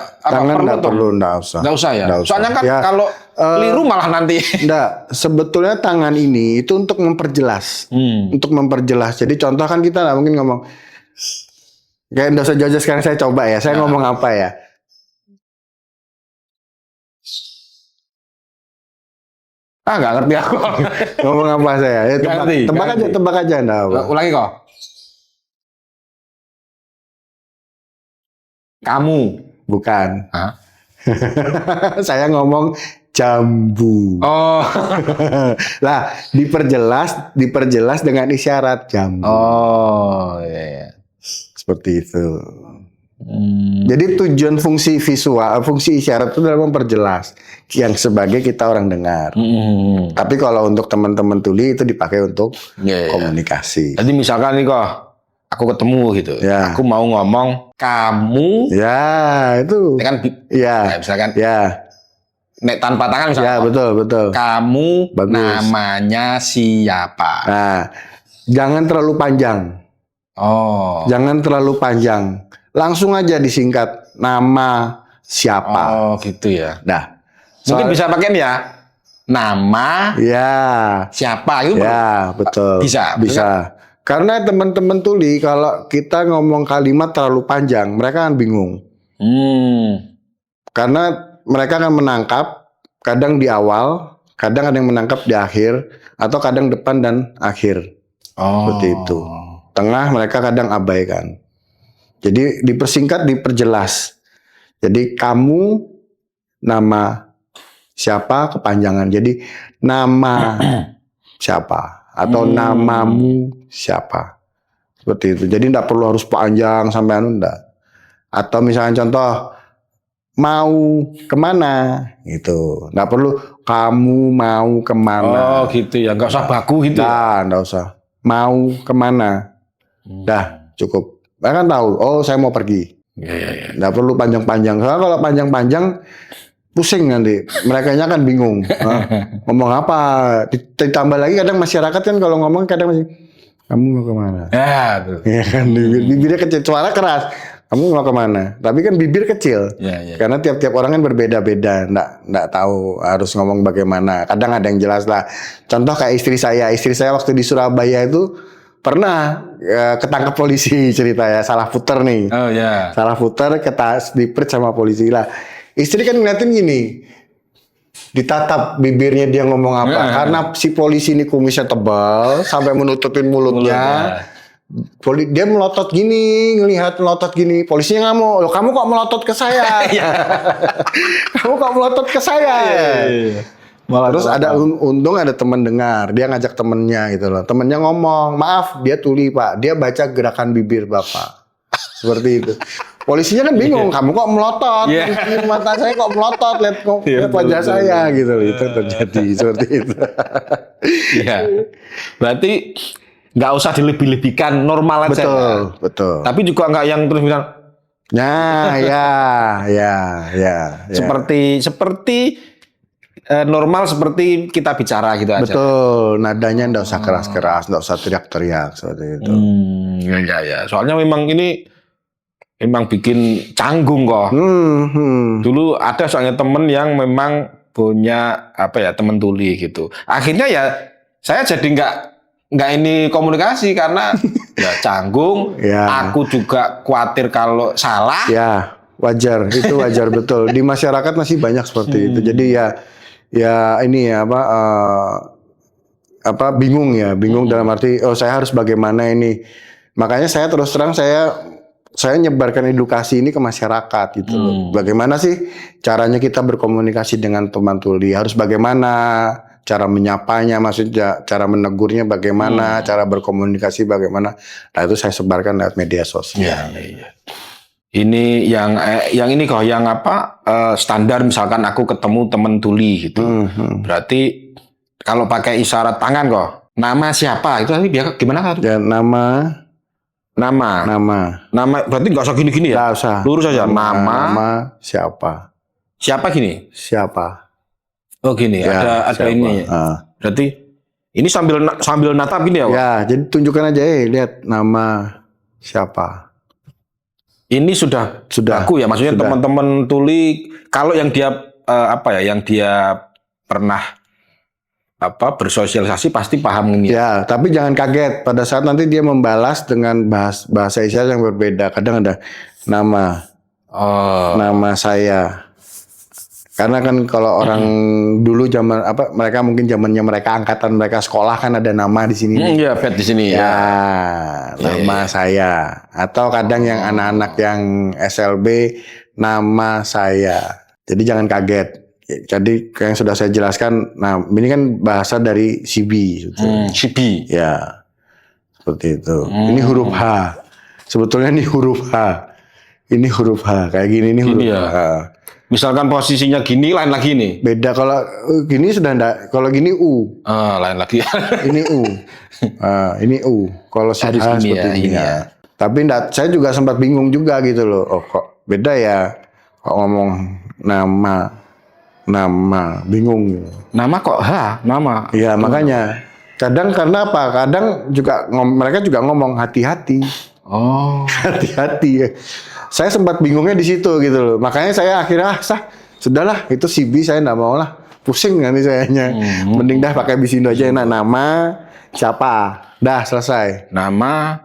perlu, nggak usah. Nggak usah ya. Nggak usah. Soalnya kan Ya, kalau keliru malah nanti. Nggak, sebetulnya tangan ini itu untuk memperjelas, untuk memperjelas. Jadi contoh kan kita nggak mungkin ngomong. Kayak nggak usah jauh-jauh, sekarang saya coba ya. Saya ngomong apa ya? Nggak ngerti aku. Ngomong apa saya? Ya, tebak aja, nggak apa. Ulangi kok. Kamu. Bukan. Hah? Saya ngomong jambu. Oh. Lah, diperjelas dengan isyarat jambu. Oh, iya. Seperti itu. Jadi tujuan fungsi visual, fungsi isyarat itu adalah memperjelas yang sebagai kita orang dengar. Tapi kalau untuk teman-teman tuli itu dipakai untuk komunikasi. Jadi misalkan nih kok, aku ketemu gitu, Ya. aku mau ngomong kamu, Ya, itu. ini kan, Ya. nah, misalkan, Ya. nek tanpa tangan misalkan, Ya, betul. kamu Bagus. namanya siapa? Nah, jangan terlalu panjang. Oh. Jangan terlalu panjang. Langsung aja disingkat nama siapa. Oh, gitu ya. Nah, Mungkin bisa pakai ya, nama ya, siapa itu. ya, betul. Bisa. Karena teman-teman tuli kalau kita ngomong kalimat terlalu panjang, mereka kan bingung. Karena mereka akan menangkap kadang di awal, kadang ada yang menangkap di akhir, atau kadang depan dan akhir. Seperti itu. Tengah mereka kadang abaikan. Jadi dipersingkat, diperjelas. Jadi kamu nama siapa kepanjangan. Jadi nama siapa atau namamu siapa. Seperti itu. Jadi tidak perlu harus panjang sampai enggak. Atau misalnya contoh mau kemana gitu. Nggak perlu kamu mau kemana. Oh, gitu ya. Nggak usah baku gitu. Nah, nggak usah. Mau kemana. Dah, cukup. Mereka kan tahu, oh saya mau pergi. Ya. Nggak perlu panjang-panjang. Soalnya kalau panjang-panjang pusing nanti. Merekanya kan bingung. Ngomong apa? Ditambah lagi kadang masyarakat kan kalau ngomong kadang masih kamu mau kemana? Ya, tuh. Ya kan bibirnya kecil, suara keras. Kamu mau kemana? Tapi kan bibir kecil. Ya. Karena tiap-tiap orang kan berbeda-beda. Nggak tahu harus ngomong bagaimana. Kadang ada yang jelas lah. Contoh kayak istri saya. Istri saya waktu di Surabaya itu pernah ketangkep polisi ceritanya. Salah puter nih. Oh ya. Salah puter, diperet sama polisi lah. Istri kan ngeliatin gini. Ditatap bibirnya dia ngomong apa. Karena si polisi ini kumisnya tebal. Sampai menutupin mulutnya. Dia melotot gini, ngelihat melotot gini. Polisinya ngamuk, loh kamu kok melotot ke saya? Kamu kok melotot ke saya? Malah Terus ada untung ada teman dengar, dia ngajak temennya gitu loh. Temennya ngomong, maaf dia tuli pak, dia baca gerakan bibir bapak. Seperti itu. Polisinya kan bingung, kamu kok melotot? Mata saya kok melotot, lihat wajah saya gitu loh. Itu terjadi seperti itu. Iya. Berarti nggak usah dilebih-lebihkan, normal aja. Betul. Tapi juga nggak yang terus bilang. Nah, ya. Seperti normal seperti kita bicara gitu aja. Betul, nadanya nggak usah keras-keras, nggak usah teriak-teriak seperti itu. Ya. Soalnya memang ini memang bikin canggung kok. Dulu ada soalnya temen yang memang punya temen tuli gitu. Akhirnya ya saya jadi nggak ini komunikasi karena ya canggung. Ya. Aku juga khawatir kalau salah. Ya, wajar, itu wajar betul. Di masyarakat masih banyak seperti itu. Jadi ya ini ya bingung ya, bingung dalam arti saya harus bagaimana ini. Makanya saya terus terang saya nyebarkan edukasi ini ke masyarakat gitu loh. Bagaimana sih caranya kita berkomunikasi dengan teman tuli? Harus bagaimana cara menyapanya, maksudnya cara menegurnya bagaimana, cara berkomunikasi bagaimana. Nah itu saya sebarkan lewat media sosial. Iya. Ini yang ini kok yang standar misalkan aku ketemu temen tuli gitu. Berarti kalau pakai isyarat tangan kok, nama siapa itu nanti biar gimana kan? Ya, nama berarti nggak usah gini-gini ya? nggak usah. Lurus aja. Nama siapa? siapa gini? Siapa? Oh gini, Ya, ada siapa? ini. Berarti ini sambil natap gini ya, Pak? Ya, jadi tunjukkan aja, lihat nama siapa. Ini sudah Sudah. aku ya, maksudnya Sudah. teman-teman tuli kalau yang dia yang dia pernah bersosialisasi pasti paham ini. Ya, tapi jangan kaget pada saat nanti dia membalas dengan bahasa isyarat yang berbeda. Kadang ada nama saya. Karena kan kalau orang dulu zaman mereka mungkin zamannya mereka angkatan mereka sekolah kan ada nama di sini. Iya, pet di sini Ya, ya. nama saya. Atau kadang yang anak-anak yang SLB nama saya. Jadi jangan kaget. Jadi yang sudah saya jelaskan, nah ini kan bahasa dari CB. CB. Ya, seperti itu. Ini huruf H. Sebetulnya ini huruf H. Ini huruf H. Kayak gini ini huruf ya. H. Misalkan posisinya gini, lain lagi nih. Beda kalau gini sudah enggak. Kalau gini U. Lain lagi. Ini U. Ini U. Kalau si Harus H gini seperti ya, ini ini ya. ya. Tapi saya juga sempat bingung juga gitu loh. Oh kok beda ya? Kok ngomong nama bingung gitu. Nama kok nama. Iya makanya. Kadang karena apa? Kadang juga mereka juga ngomong hati-hati. Oh. Hati-hati. Saya sempat bingungnya di situ gitu loh. Makanya saya akhirnya sudahlah itu CB saya enggak mau lah. Pusing nanti sayanya. Mending dah pakai Bisindo aja enak. Nama siapa? Dah selesai. Nama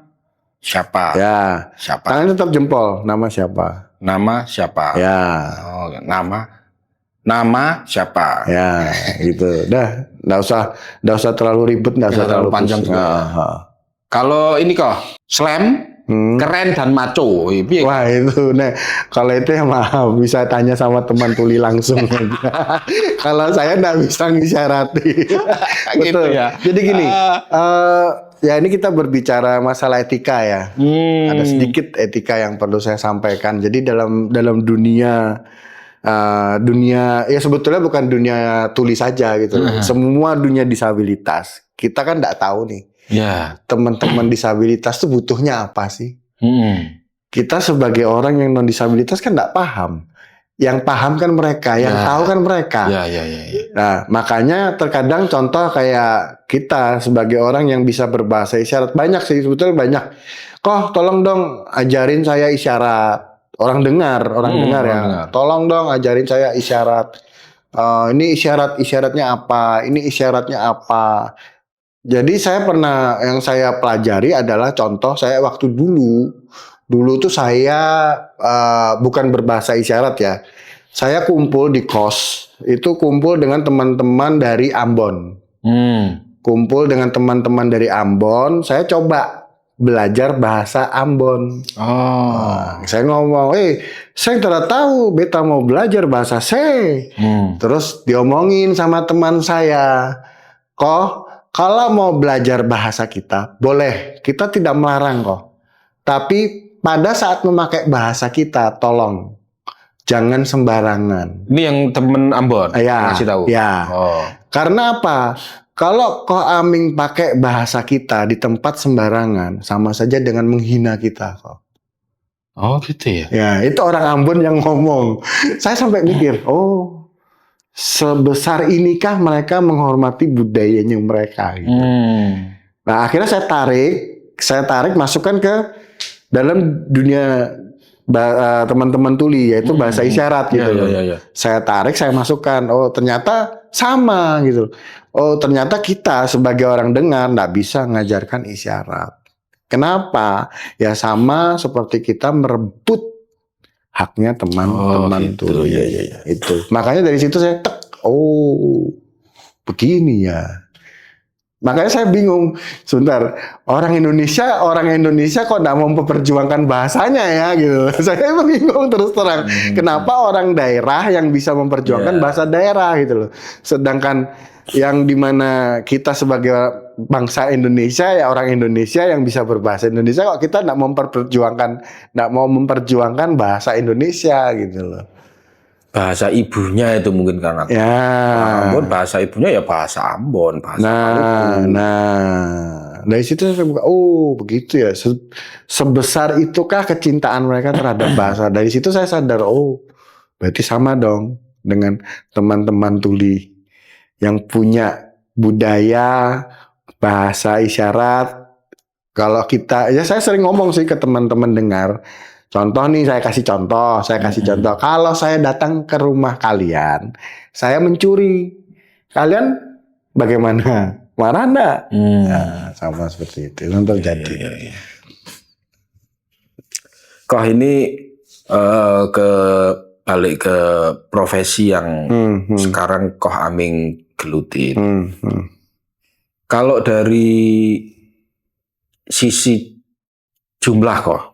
siapa? Ya. Siapa? Tangan tetap jempol. Nama siapa? Nama siapa? Ya. Oh, nama siapa? Ya, gitu. Dah, enggak usah terlalu ribet, enggak usah terlalu panjang pusing. juga. Kalau ini kok slam keren dan maco. Wah itu, kalau itu ya maaf bisa tanya sama teman tuli langsung. Kalau saya nggak bisa ngisyarati. Gitu ya. Jadi gini, ya ini kita berbicara masalah etika ya. Ada sedikit etika yang perlu saya sampaikan. Jadi dalam dunia ya sebetulnya bukan dunia tuli saja gitu. Semua dunia disabilitas. Kita kan nggak tahu nih. Ya. Teman-teman disabilitas tuh butuhnya apa sih? Kita sebagai orang yang non disabilitas kan nggak paham. Yang paham kan mereka, yang tahu kan mereka. Ya. Nah, makanya terkadang contoh kayak kita sebagai orang yang bisa berbahasa isyarat banyak sih sebetulnya banyak. Kok tolong dong ajarin saya isyarat. Orang dengar ya. Dengar. Tolong dong ajarin saya isyarat. Ini isyaratnya apa? Ini isyaratnya apa? Jadi yang saya pelajari adalah contoh saya waktu dulu tuh saya bukan berbahasa isyarat ya. Saya kumpul di kos, itu kumpul dengan teman-teman dari Ambon. Kumpul dengan teman-teman dari Ambon, saya coba belajar bahasa Ambon. Saya ngomong, saya tidak tahu, beta mau belajar bahasa saya. Terus diomongin sama teman saya, kalau mau belajar bahasa kita, boleh. Kita tidak melarang kok. Tapi pada saat memakai bahasa kita, tolong. Jangan sembarangan. Ini yang temen Ambon ngasih tahu. Ya. Karena apa? Kalau Aming pakai bahasa kita di tempat sembarangan, sama saja dengan menghina kita kok. Oh gitu ya? Ya, itu orang Ambon yang ngomong. Saya sampai mikir, sebesar inikah mereka menghormati budayanya mereka gitu. Nah akhirnya saya tarik masukkan ke dalam dunia teman-teman tuli yaitu bahasa isyarat gitu. Ya. Saya tarik, saya masukkan. Oh ternyata sama gitu. Oh ternyata kita sebagai orang dengar nggak bisa ngajarkan isyarat. Kenapa? Ya sama seperti kita merebut haknya teman-teman gitu. tuli. Ya. Itu. Makanya dari situ saya begini ya. Makanya saya bingung. Sebentar, orang Indonesia kok nggak mau memperjuangkan bahasanya ya gitu. Saya bingung terus terang. Kenapa orang daerah yang bisa memperjuangkan bahasa daerah gitu loh. Sedangkan yang dimana kita sebagai bangsa Indonesia ya orang Indonesia yang bisa berbahasa Indonesia kok kita nggak mau memperjuangkan bahasa Indonesia gitu loh. Bahasa ibunya itu mungkin karena Ya. Ambon, bahasa ibunya ya bahasa Ambon, bahasa Maluku. Dari situ saya buka, oh begitu ya. Sebesar itukah kecintaan mereka terhadap bahasa. Dari situ saya sadar, oh berarti sama dong dengan teman-teman tuli yang punya budaya bahasa isyarat. Kalau kita, ya saya sering ngomong sih ke teman-teman dengar. Contoh nih, saya kasih contoh. Kalau saya datang ke rumah kalian, saya mencuri. Kalian bagaimana? Marah enggak? Nah, sama seperti itu. Yang terjadi. Kok ini balik ke profesi yang sekarang Koh Aming geluti. Kalau dari sisi jumlah kok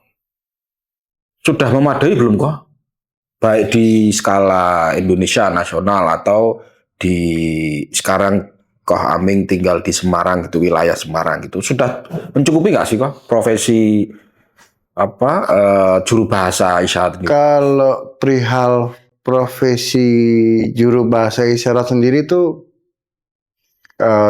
sudah memadai belum kok? Baik di skala Indonesia nasional atau di sekarang Koh Aming tinggal di Semarang gitu, wilayah Semarang gitu. Sudah mencukupi nggak sih kok profesi juru bahasa isyarat ini? Kalau perihal profesi juru bahasa isyarat sendiri itu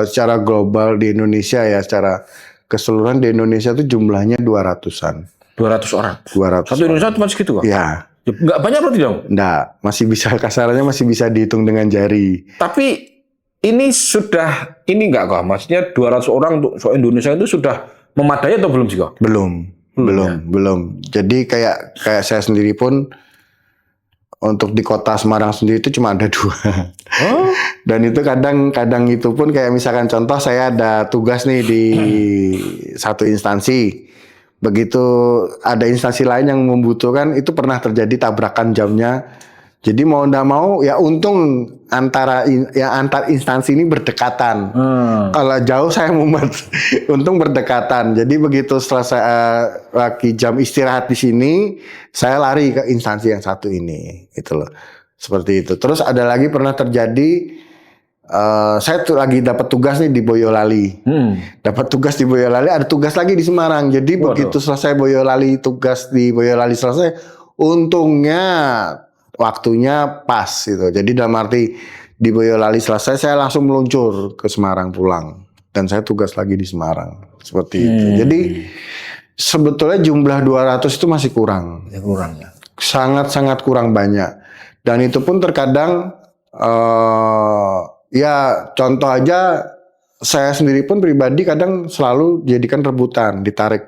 secara global di Indonesia ya, secara keseluruhan di Indonesia itu jumlahnya 200-an. 200 orang. 200. Satu Indonesia cuma segitu kok? Ya. Nggak banyak berarti dong? Nggak, kasarannya masih bisa dihitung dengan jari. Tapi ini sudah, ini nggak kok? Maksudnya 200 orang untuk Indonesia itu sudah memadai atau belum sih kok? Belum. Jadi kayak saya sendiri pun untuk di kota Semarang sendiri itu cuma ada 2. Oh. Dan itu kadang itu pun kayak misalkan contoh saya ada tugas nih di satu instansi. Begitu ada instansi lain yang membutuhkan, itu pernah terjadi tabrakan jamnya. Jadi mau ndak mau ya untung antar instansi ini berdekatan. Kalau jauh saya mumet. Untung berdekatan. Jadi begitu selesai lagi jam istirahat di sini, saya lari ke instansi yang satu ini, gitu loh. Seperti itu. Terus ada lagi pernah terjadi saya tuh lagi dapat tugas nih di Boyolali. Dapat tugas di Boyolali, ada tugas lagi di Semarang. Jadi begitu selesai tugas di Boyolali selesai, untungnya waktunya pas gitu. Jadi dalam arti di Boyolali selesai, saya langsung meluncur ke Semarang pulang. Dan saya tugas lagi di Semarang. Seperti itu. Jadi sebetulnya jumlah 200 itu masih kurang. Ya kurang ya. Sangat-sangat kurang banyak. Dan itu pun terkadang ya contoh aja saya sendiri pun pribadi kadang selalu jadikan rebutan,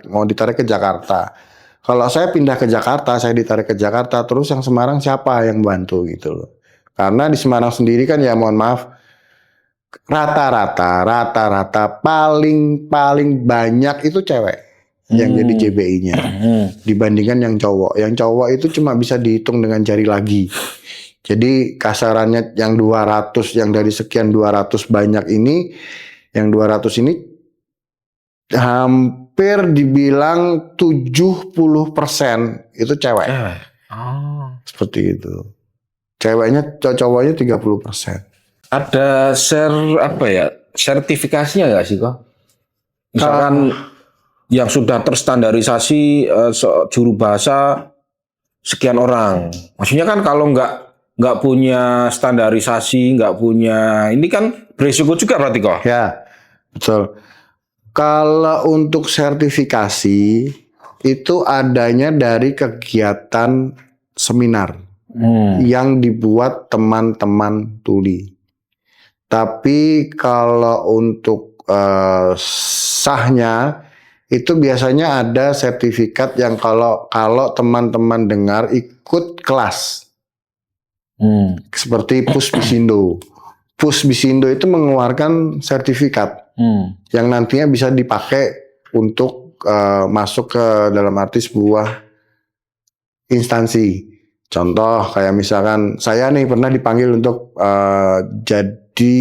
mau ditarik ke Jakarta. Kalau saya pindah ke Jakarta, saya ditarik ke Jakarta, terus yang Semarang siapa yang bantu gitu loh. Karena di Semarang sendiri kan ya mohon maaf, rata-rata paling banyak itu cewek yang jadi JBI-nya dibandingkan yang cowok. Yang cowok itu cuma bisa dihitung dengan jari lagi. Jadi kasarannya yang 200, yang dari sekian 200 banyak ini, yang 200 ini hampir dibilang 70% itu cewek. Seperti itu. Cowoknya 30%. Ada sertifikasinya nggak sih kok? Misalkan yang sudah terstandarisasi juru bahasa sekian orang. Maksudnya kan kalau nggak punya standarisasi, nggak punya, ini kan berisiko juga berarti kok? Ya, betul. Kalau untuk sertifikasi itu adanya dari kegiatan seminar yang dibuat teman-teman tuli. Tapi kalau untuk sahnya itu biasanya ada sertifikat yang kalau teman-teman dengar ikut kelas. Seperti Pusbisindo. Pusbisindo itu mengeluarkan sertifikat yang nantinya bisa dipakai untuk masuk ke dalam arti sebuah instansi. Contoh kayak misalkan saya nih pernah dipanggil untuk jadi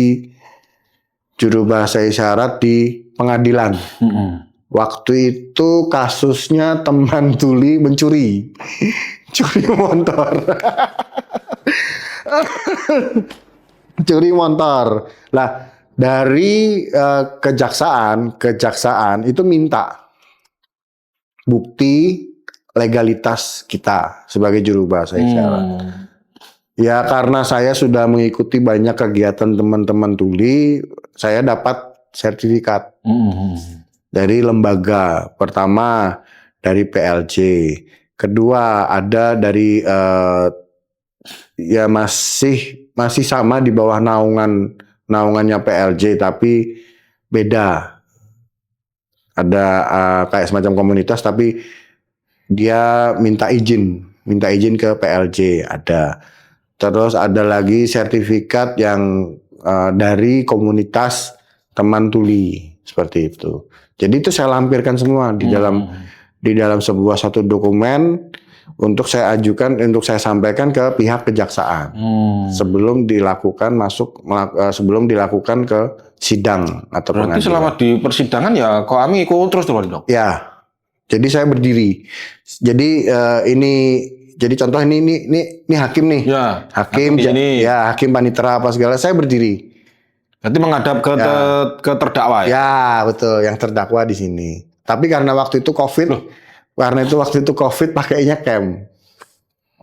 juru bahasa isyarat di pengadilan. Waktu itu kasusnya teman tuli mencuri, curi motor, curi motor. Lah dari kejaksaan itu minta bukti legalitas kita sebagai juru bahasa isyarat. Ya karena saya sudah mengikuti banyak kegiatan teman-teman tuli, saya dapat sertifikat dari lembaga. Pertama dari PLJ, kedua ada dari ya masih sama di bawah naungannya PLJ tapi beda. Ada kayak semacam komunitas tapi dia minta izin ke PLJ ada. Terus ada lagi sertifikat yang dari komunitas teman tuli seperti itu. Jadi itu saya lampirkan semua di dalam sebuah satu dokumen untuk saya ajukan, untuk saya sampaikan ke pihak kejaksaan sebelum dilakukan ke sidang atau Berarti pengadilan. selama di persidangan ya kok Ami ikut terus dong? Ya, jadi saya berdiri. Jadi jadi contoh ini hakim nih. Ya, hakim di sini. ya hakim panitera apa segala, saya berdiri. Berarti menghadap ke terdakwa ya? Ya betul, yang terdakwa di sini. Tapi karena waktu itu COVID, pakainya cam.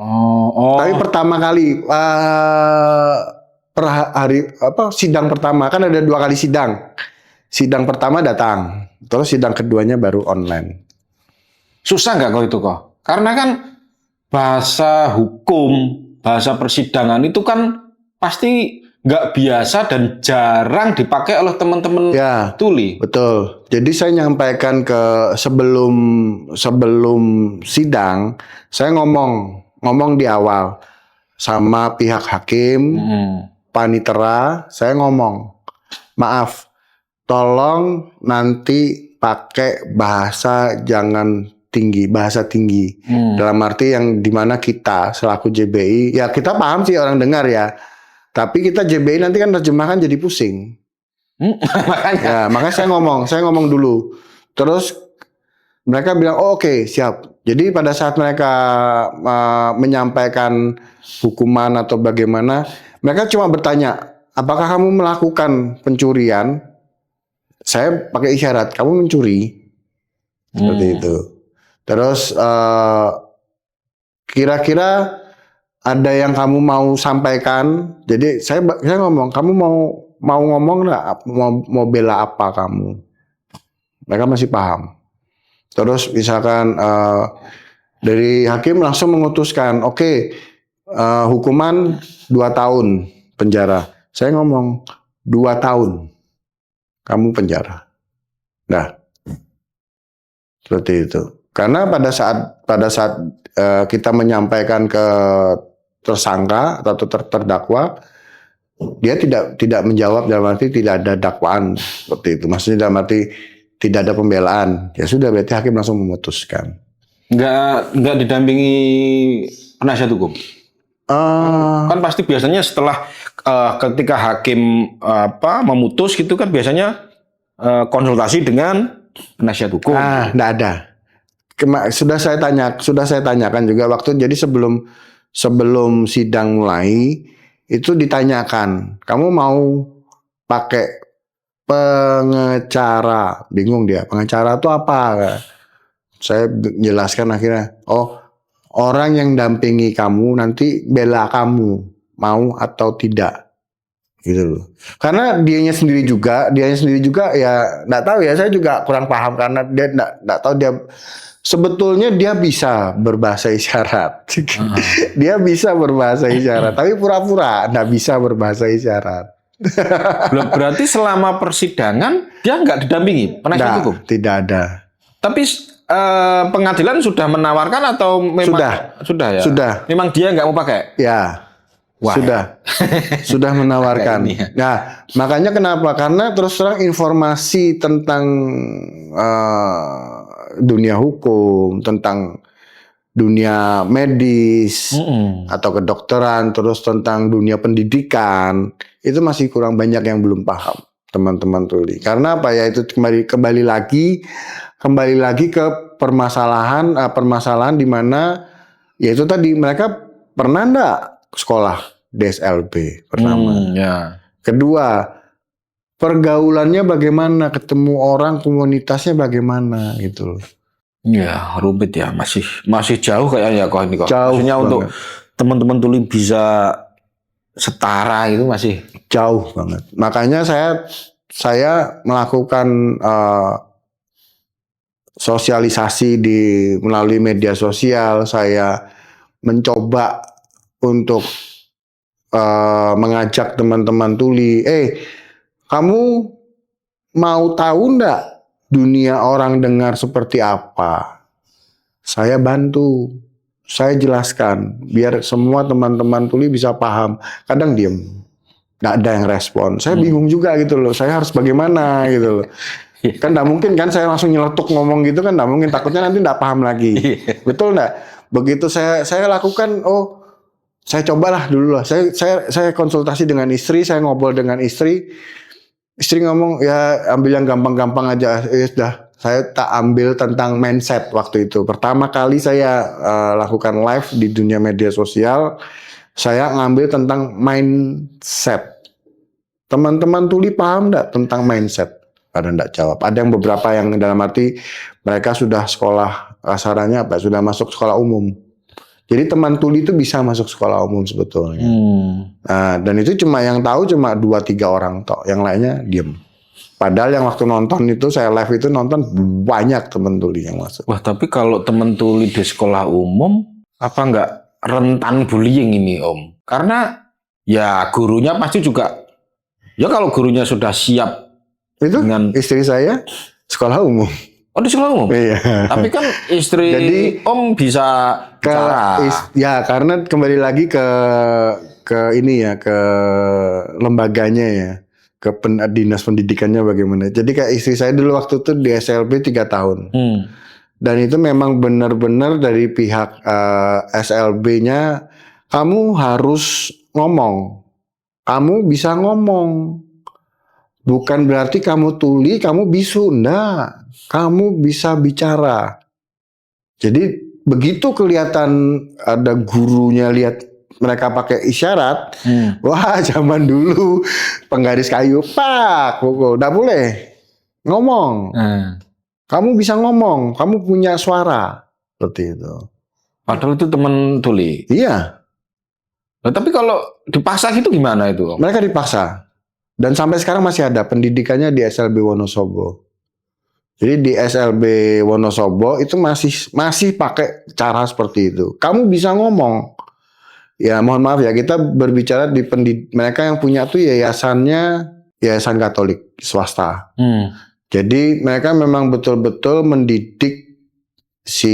Oh. Tapi pertama kali sidang pertama kan ada 2 kali sidang. Sidang pertama datang, terus sidang keduanya baru online. Susah nggak kok itu kok? Karena kan bahasa hukum, bahasa persidangan itu kan pasti nggak biasa dan jarang dipakai oleh teman-teman tuli. Betul. Jadi saya nyampaikan ke sebelum sidang, saya ngomong di awal sama pihak hakim, panitera, saya ngomong, maaf, tolong nanti pakai bahasa bahasa tinggi. Dalam arti yang dimana kita selaku JBI, ya kita paham sih orang dengar ya. Tapi kita JBI nanti kan terjemahkan jadi pusing. Makanya saya ngomong dulu. Terus mereka bilang, oh, oke, siap. Jadi pada saat mereka menyampaikan hukuman atau bagaimana, mereka cuma bertanya, apakah kamu melakukan pencurian? Saya pakai isyarat, kamu mencuri. Seperti itu. Terus kira-kira ada yang kamu mau sampaikan? Jadi saya ngomong, kamu mau ngomong nggak? Mau bela apa kamu? Mereka masih paham. Terus misalkan dari hakim langsung memutuskan, oke, hukuman 2 tahun penjara. Saya ngomong 2 tahun kamu penjara. Nah, seperti itu. Karena pada saat kita menyampaikan ke tersangka atau terdakwa, dia tidak menjawab, dalam arti tidak ada dakwaan seperti itu. Maksudnya dalam arti tidak ada pembelaan. Ya sudah, berarti hakim langsung memutuskan. Nggak didampingi penasihat hukum. Kan pasti biasanya setelah ketika hakim memutus gitu kan biasanya konsultasi dengan penasihat hukum. Nggak ada. Sudah saya tanyakan juga waktu, jadi sebelum sidang mulai itu ditanyakan, kamu mau pakai pengacara? Bingung dia, pengacara itu apa? Saya jelaskan akhirnya, oh, orang yang dampingi kamu nanti bela kamu, mau atau tidak, gitu loh. Karena dianya sendiri juga ya nggak tahu ya, saya juga kurang paham karena dia nggak tahu, dia sebetulnya dia bisa berbahasa isyarat. Dia bisa berbahasa isyarat, tapi pura-pura nggak bisa berbahasa isyarat. Berarti selama persidangan dia nggak didampingi penasihat hukum? Tidak ada. Tapi pengadilan sudah menawarkan atau memang sudah ya? Sudah. Memang dia nggak mau pakai? Ya. Wah, sudah menawarkan. Ya. Nah, makanya kenapa? Karena terus terang informasi tentang dunia hukum, tentang dunia medis atau kedokteran, terus tentang dunia pendidikan, itu masih kurang banyak yang belum paham. teman-teman tuli. Karena apa ya, itu kembali lagi ke permasalahan di mana yaitu tadi, mereka pernah enggak sekolah di SLB pertama. Ya. Kedua, pergaulannya bagaimana, ketemu orang, komunitasnya bagaimana gitu loh. Ya, rumit ya, masih jauh kayaknya kok ini kok. Jauh Maksudnya untuk banget. teman-teman tuli bisa setara itu masih Jauh banget. Makanya saya melakukan sosialisasi melalui media sosial. Saya mencoba untuk mengajak teman-teman tuli, kamu mau tahu enggak dunia orang dengar seperti apa? Saya bantu, saya jelaskan biar semua teman-teman tuli bisa paham. Kadang diem, nggak ada yang respon. Saya bingung juga gitu loh. Saya harus bagaimana gitu loh. Kan nggak mungkin kan saya langsung nyeletuk ngomong gitu kan, nggak mungkin. Takutnya nanti nggak paham lagi. Betul nggak? Begitu saya lakukan, saya cobalah dulu lah. Saya konsultasi dengan istri, saya ngobrol dengan istri. Istri ngomong, ya ambil yang gampang-gampang aja. Sudah, saya tak ambil tentang mindset waktu itu. Pertama kali saya lakukan live di dunia media sosial, saya ngambil tentang mindset. Teman-teman tuli paham enggak tentang mindset? Pada enggak jawab. Ada yang beberapa yang dalam arti mereka sudah sekolah, kasarannya apa? Sudah masuk sekolah umum. Jadi teman tuli itu bisa masuk sekolah umum sebetulnya. Nah, dan itu yang tahu cuma 2-3 orang tok, yang lainnya diem. Padahal yang waktu nonton itu, saya live itu nonton banyak teman tuli yang masuk. Wah, tapi kalau teman tuli di sekolah umum apa enggak rentan bullying ini, Om? Karena ya gurunya pasti juga, ya kalau gurunya sudah siap Itu dengan istri saya sekolah umum. Oh, di sekolah umum? Iya. Tapi kan istri Jadi, Om bisa bicara. Ya, karena kembali lagi ke ini ya, ke lembaganya ya, ke dinas pendidikannya bagaimana. Jadi kayak istri saya dulu waktu itu di SLB 3 tahun. Dan itu memang benar-benar dari pihak SLB-nya, kamu harus ngomong. Kamu bisa ngomong. Bukan berarti kamu tuli, kamu bisu. Enggak. Kamu bisa bicara. Jadi begitu kelihatan ada gurunya lihat mereka pakai isyarat, wah zaman dulu penggaris kayu, pak, pukul, nggak boleh ngomong. Kamu bisa ngomong, kamu punya suara, seperti itu. Padahal itu teman tuli. Iya. Nah, tapi kalau dipaksa gitu gimana itu, Om? Mereka dipaksa. Dan sampai sekarang masih ada pendidikannya di SLB Wonosobo. Jadi di SLB Wonosobo itu masih pakai cara seperti itu. Kamu bisa ngomong. Ya mohon maaf ya, kita berbicara di mereka yang punya tuh yayasannya yayasan Katolik swasta. Jadi mereka memang betul-betul mendidik si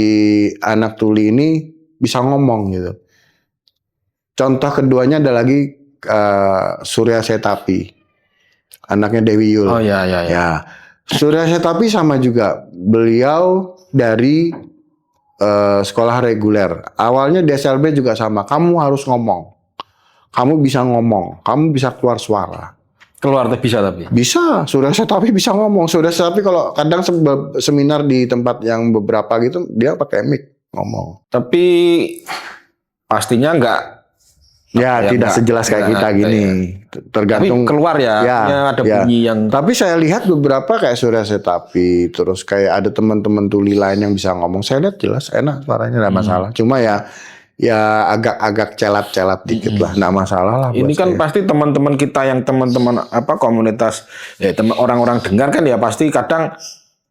anak tuli ini bisa ngomong gitu. Contoh keduanya ada lagi Surya Setapi, anaknya Dewi Yul. Oh ya. Surya Setapi sama juga, beliau dari sekolah reguler. Awalnya di SLB juga sama. Kamu harus ngomong. Kamu bisa ngomong. Kamu bisa keluar suara. Keluar bisa tapi? Bisa. Surya Setapi bisa ngomong. Surya Setapi kalau kadang seminar di tempat yang beberapa gitu, dia pakai mic ngomong. Tapi pastinya enggak. Ya, tidak sejelas kayak kita gini. Tergantung. Tapi keluar ya ada bunyi yang. Tapi saya lihat beberapa kayak Surya Setapi, terus kayak ada teman-teman tuli lain yang bisa ngomong. Saya lihat jelas enak suaranya, nggak masalah. Cuma ya agak celat-celat dikit lah, nggak masalah lah. Ini kan pasti teman-teman kita yang teman-teman komunitas orang-orang dengar kan ya pasti kadang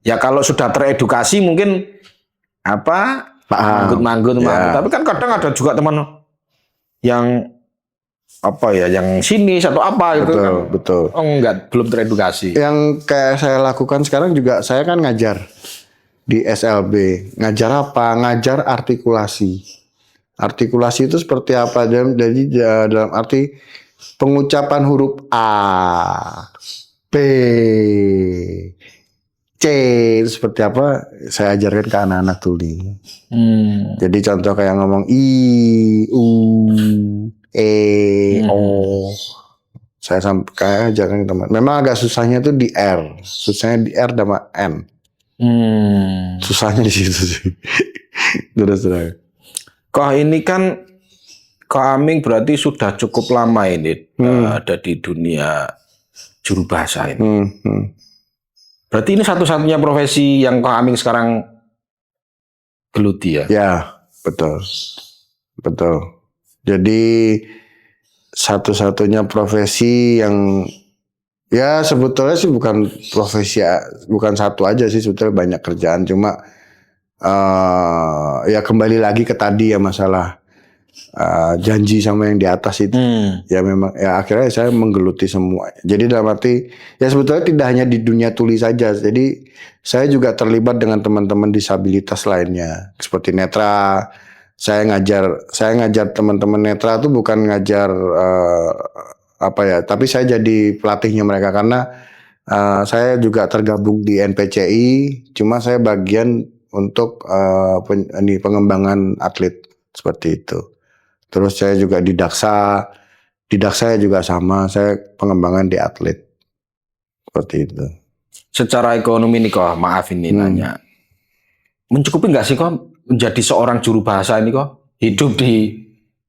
ya kalau sudah teredukasi mungkin manggut-manggut. Tapi kan kadang ada juga teman yang yang sinis atau apa gitu kan. Betul. Oh enggak, belum teredukasi. Yang kayak saya lakukan sekarang juga, saya kan ngajar di SLB. Ngajar apa? Ngajar artikulasi. Artikulasi itu seperti apa? Jadi dalam arti pengucapan huruf A, B, C itu seperti apa? Saya ajarkan ke anak-anak tuli. Jadi contoh kayak ngomong I, U, E, O. Saya kayak jangan teman. Memang agak susahnya tuh di R. Susahnya di R sama N. Susahnya di situ sih. Terus. Kok ini kan Kak Aming berarti sudah cukup lama ini ada di dunia juru bahasa ini. Berarti ini satu-satunya profesi yang Kak Aming sekarang geluti ya? Ya, betul. Betul. Jadi satu-satunya profesi yang ya sebetulnya sih bukan profesi, bukan satu aja sih, sebetulnya banyak kerjaan, cuma ya kembali lagi ke tadi ya masalah janji sama yang di atas itu. Ya memang ya akhirnya saya menggeluti semua. Jadi dalam arti ya sebetulnya tidak hanya di dunia tuli saja. Jadi saya juga terlibat dengan teman-teman disabilitas lainnya seperti netra. Saya ngajar teman-teman netra tuh bukan ngajar tapi saya jadi pelatihnya mereka karena saya juga tergabung di NPCI, cuma saya bagian untuk pengembangan atlet seperti itu. Terus saya juga di Daksa juga sama, saya pengembangan di atlet seperti itu. Secara ekonomi nih kok, maaf ini nanya, mencukupi nggak sih kok menjadi seorang juru bahasa ini kok hidup di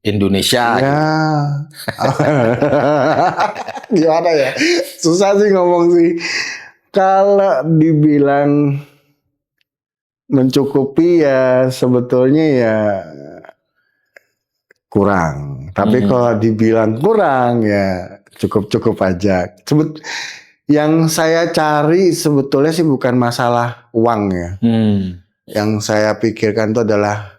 Indonesia? Ya, gimana ya? Susah sih ngomong sih. Kalau dibilang mencukupi ya sebetulnya ya kurang. Tapi kalau dibilang kurang ya cukup-cukup aja. Yang saya cari sebetulnya sih bukan masalah uang ya. Yang saya pikirkan itu adalah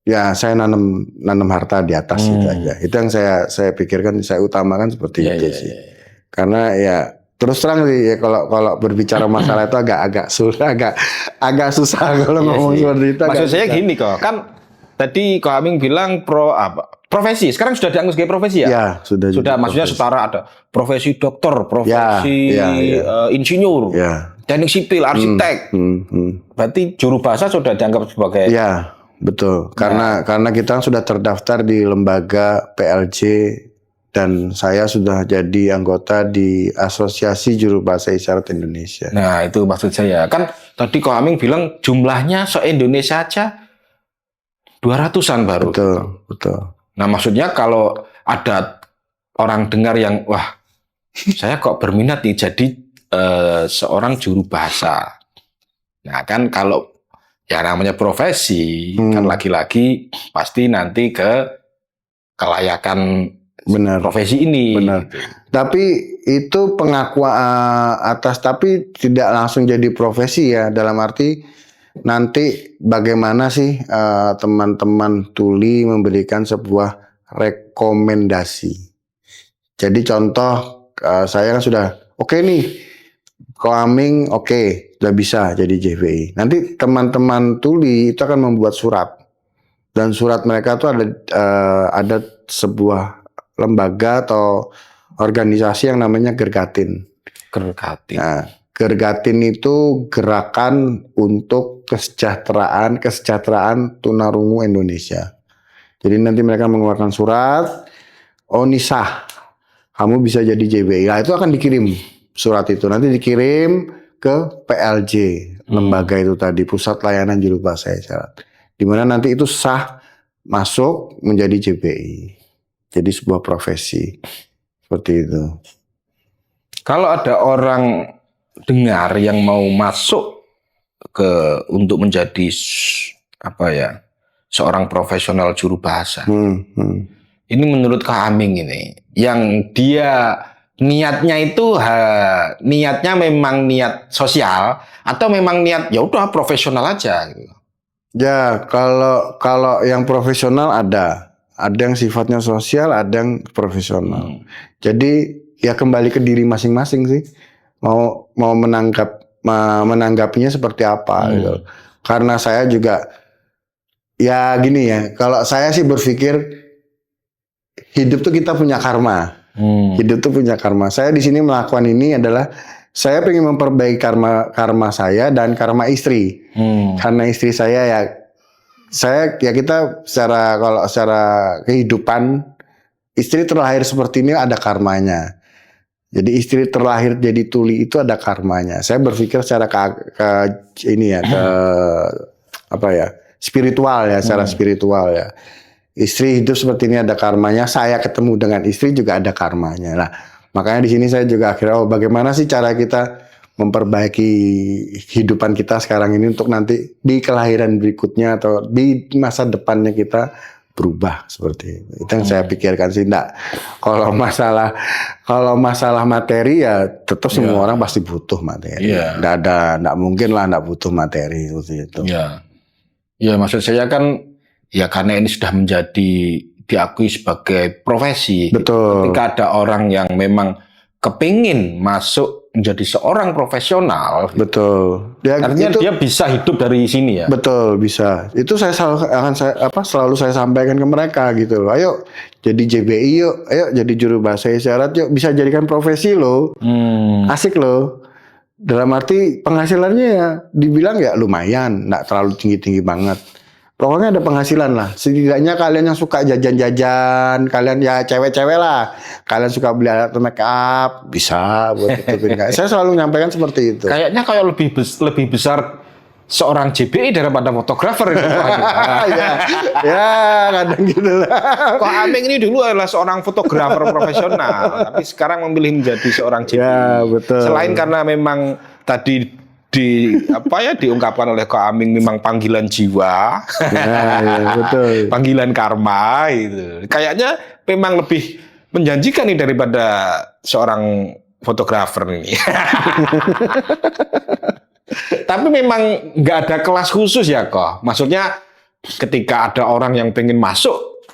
ya saya nanam harta di atas itu aja. Itu yang saya pikirkan, saya utamakan seperti itu sih. Karena ya terus terang sih ya kalau berbicara masalah itu agak susah kalau ngomong seperti itu. Maksud saya gini kok, kan tadi Kak Aming bilang profesi, sekarang sudah dianggap sebagai profesi ya? Ya, sudah Maksudnya profesi. setara ada profesi dokter, profesi insinyur, teknik sipil, arsitek. Berarti juru bahasa sudah dianggap sebagai. Ya, betul. Karena kita sudah terdaftar di lembaga PLJ dan saya sudah jadi anggota di Asosiasi Juru Bahasa Isyarat Indonesia. Nah, itu maksud saya. Kan tadi Kak Aming bilang jumlahnya se-Indonesia aja 200-an baru. Betul. Nah, maksudnya kalau ada orang dengar yang wah, saya kok berminat nih jadi seorang juru bahasa. Nah, kan kalau ya namanya profesi kan lagi-lagi pasti nanti ke kelayakan profesi ini. Benar. Gitu. Tapi itu pengakuan atas, tapi tidak langsung jadi profesi ya, dalam arti nanti bagaimana sih teman-teman tuli memberikan sebuah rekomendasi. Jadi contoh saya kan sudah oke nih, Kak Aming sudah bisa jadi JVI. Nanti teman-teman tuli itu akan membuat surat, dan surat mereka itu ada sebuah lembaga atau organisasi yang namanya Gergatin. Nah, Gergatin itu gerakan untuk kesejahteraan tunarungu Indonesia. Jadi nanti mereka mengeluarkan surat, oh ini sah, kamu bisa jadi JBI. Nah, itu akan dikirim surat itu, nanti dikirim ke PLJ, lembaga itu tadi, Pusat Layanan Juru Bahasa Isyarat, di mana nanti itu sah masuk menjadi JBI. Jadi sebuah profesi seperti itu. Kalau ada orang dengar yang mau masuk untuk menjadi seorang profesional juru bahasa, ini menurut Kak Aming ini, yang dia niatnya itu niatnya memang niat sosial atau memang niat ya udah profesional aja gitu. Ya, kalau yang profesional ada yang sifatnya sosial, ada yang profesional. Jadi ya kembali ke diri masing-masing sih. Mau menanggapinya seperti apa gitu. Karena saya juga ya gini ya, kalau saya sih berpikir hidup tuh kita punya karma. Hidup tuh punya karma. Saya di sini melakukan ini adalah saya pengen memperbaiki karma saya dan karma istri. Karena istri saya kita secara kehidupan istri terlahir seperti ini ada karmanya. Jadi istri terlahir jadi tuli itu ada karmanya. Saya berpikir secara spiritual ya, secara spiritual ya. Istri hidup seperti ini ada karmanya. Saya ketemu dengan istri juga ada karmanya. Nah, makanya di sini saya juga akhirnya bagaimana sih cara kita memperbaiki kehidupan kita sekarang ini untuk nanti di kelahiran berikutnya atau di masa depannya kita berubah seperti itu. Itu yang saya pikirkan sih. Kalau masalah materi ya tetap semua orang pasti butuh materi. Nggak mungkin lah nggak butuh materi seperti itu. Ya maksud saya kan ya karena ini sudah menjadi diakui sebagai profesi. Betul. Ketika ada orang yang memang kepingin masuk menjadi seorang profesional, betul. Artinya dia bisa hidup dari sini ya. Betul, bisa. Itu selalu saya sampaikan ke mereka gitu loh. Ayo jadi JBI yuk, ayo jadi juru bahasa isyarat yuk, bisa jadikan profesi loh. Asik loh. Dalam arti penghasilannya ya dibilang ya lumayan, nggak terlalu tinggi-tinggi banget. Pokoknya ada penghasilan lah. Setidaknya kalian yang suka jajan-jajan, kalian ya cewek-cewek lah. Kalian suka beli alat make up, bisa buat tutupin. Saya selalu menyampaikan seperti itu. Kayaknya kalau lebih besar seorang JBI daripada fotografer. ya kadang gitu lah. Kok Aming ini dulu adalah seorang fotografer profesional, tapi sekarang memilih menjadi seorang JBI. Ya, betul. Selain karena memang tadi diungkapkan oleh Ko Aming memang panggilan jiwa, ya, betul. panggilan karma itu. Kayaknya memang lebih menjanjikan nih daripada seorang fotografer ini. Tapi memang nggak ada kelas khusus ya kok. Maksudnya ketika ada orang yang pengen masuk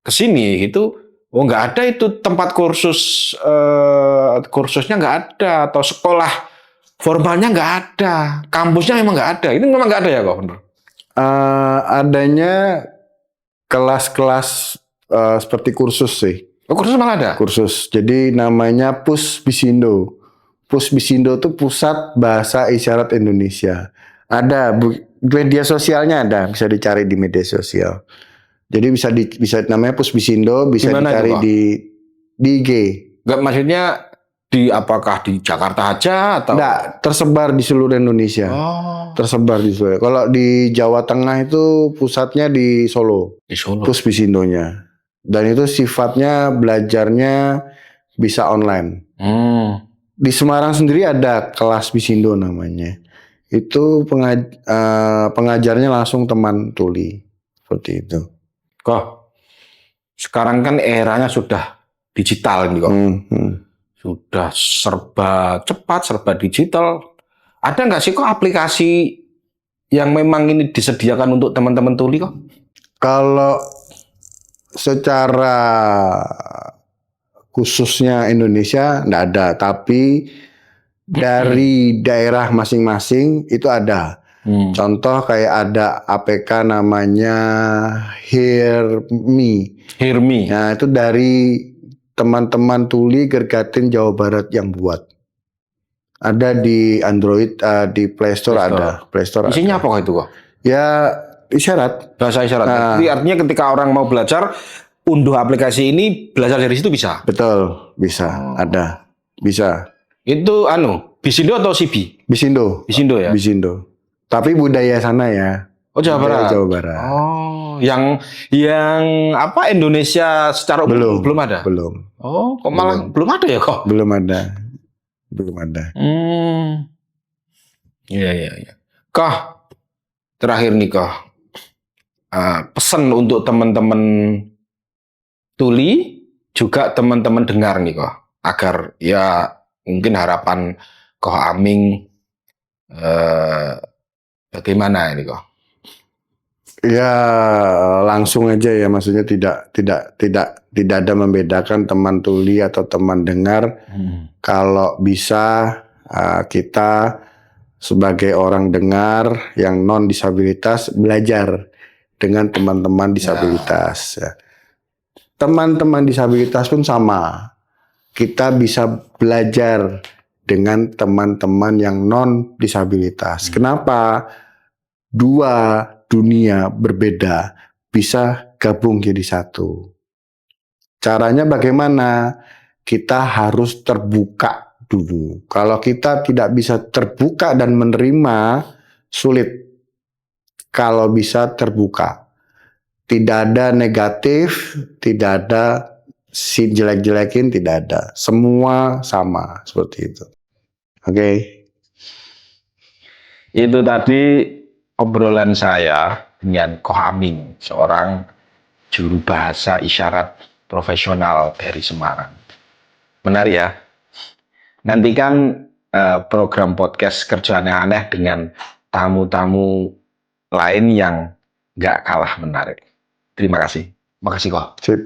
ke sini gitu, nggak ada itu tempat kursusnya nggak ada atau sekolah formalnya nggak ada, kampusnya memang nggak ada. Ini memang nggak ada ya kok, bener? Adanya kelas-kelas seperti kursus sih. Oh, kursus malah ada? Kursus. Jadi namanya Pusbisindo. Pusbisindo itu Pusat Bahasa Isyarat Indonesia. Ada media sosialnya ada, bisa dicari di media sosial. Jadi bisa namanya Pusbisindo, bisa dimana dicari di IG. Nggak, maksudnya apakah di Jakarta aja atau? Nggak, tersebar di seluruh Indonesia. Tersebar di seluruh. Kalau di Jawa Tengah itu pusatnya di Solo. Di Solo. Pusbisindonya. Dan itu sifatnya belajarnya bisa online. Di Semarang sendiri ada kelas Bisindo namanya. Itu pengajarnya langsung teman tuli. Seperti itu. Kok sekarang kan eranya sudah digital nih kok. Sudah serba cepat, serba digital. Ada nggak sih kok aplikasi yang memang ini disediakan untuk teman-teman tuli kok? Kalau secara khususnya Indonesia nggak ada, tapi dari daerah masing-masing itu ada. Contoh kayak ada APK namanya Hear.me. Nah itu dari teman-teman tuli Gergatin Jawa Barat yang buat. Ada di Android, di Play Store ada. Play Store isinya ada. apa itu kok? Ya isyarat. Bahasa isyarat. Jadi artinya ketika orang mau belajar, unduh aplikasi ini, belajar dari situ bisa? Betul, bisa. Ada. Bisa. Itu Bisindo atau Sibi? Bisindo. Bisindo ya? Bisindo. Tapi budaya sana ya. Oh, Jawa Barat. Jawa Barat. Oh, yang apa Indonesia secara umum belum ada? Belum. Oh, kok malah belum ada ya kok? Belum ada. Belum ada. Iya. Kah, terakhir nih kah, pesan untuk teman-teman tuli, juga teman-teman dengar nih kah, agar ya mungkin harapan Koh Aming bagaimana ini kah? Ya langsung aja ya, maksudnya tidak ada membedakan teman tuli atau teman dengar. Kalau bisa kita sebagai orang dengar yang non disabilitas belajar dengan teman-teman disabilitas. Ya. Teman-teman disabilitas pun sama. Kita bisa belajar dengan teman-teman yang non disabilitas. Kenapa? Dua dunia berbeda bisa gabung jadi satu. Caranya bagaimana? Kita harus terbuka dulu. Kalau kita tidak bisa terbuka dan menerima, sulit. Kalau bisa terbuka. Tidak ada negatif, tidak ada si jelek-jelekin, tidak ada. Semua sama, seperti itu. Oke. Itu tadi obrolan saya dengan Koh Aming, seorang juru bahasa isyarat profesional dari Semarang. Menarik ya. Nantikan program podcast Kerjaan yang Aneh dengan tamu-tamu lain yang nggak kalah menarik. Terima kasih. Makasih kok. Sip.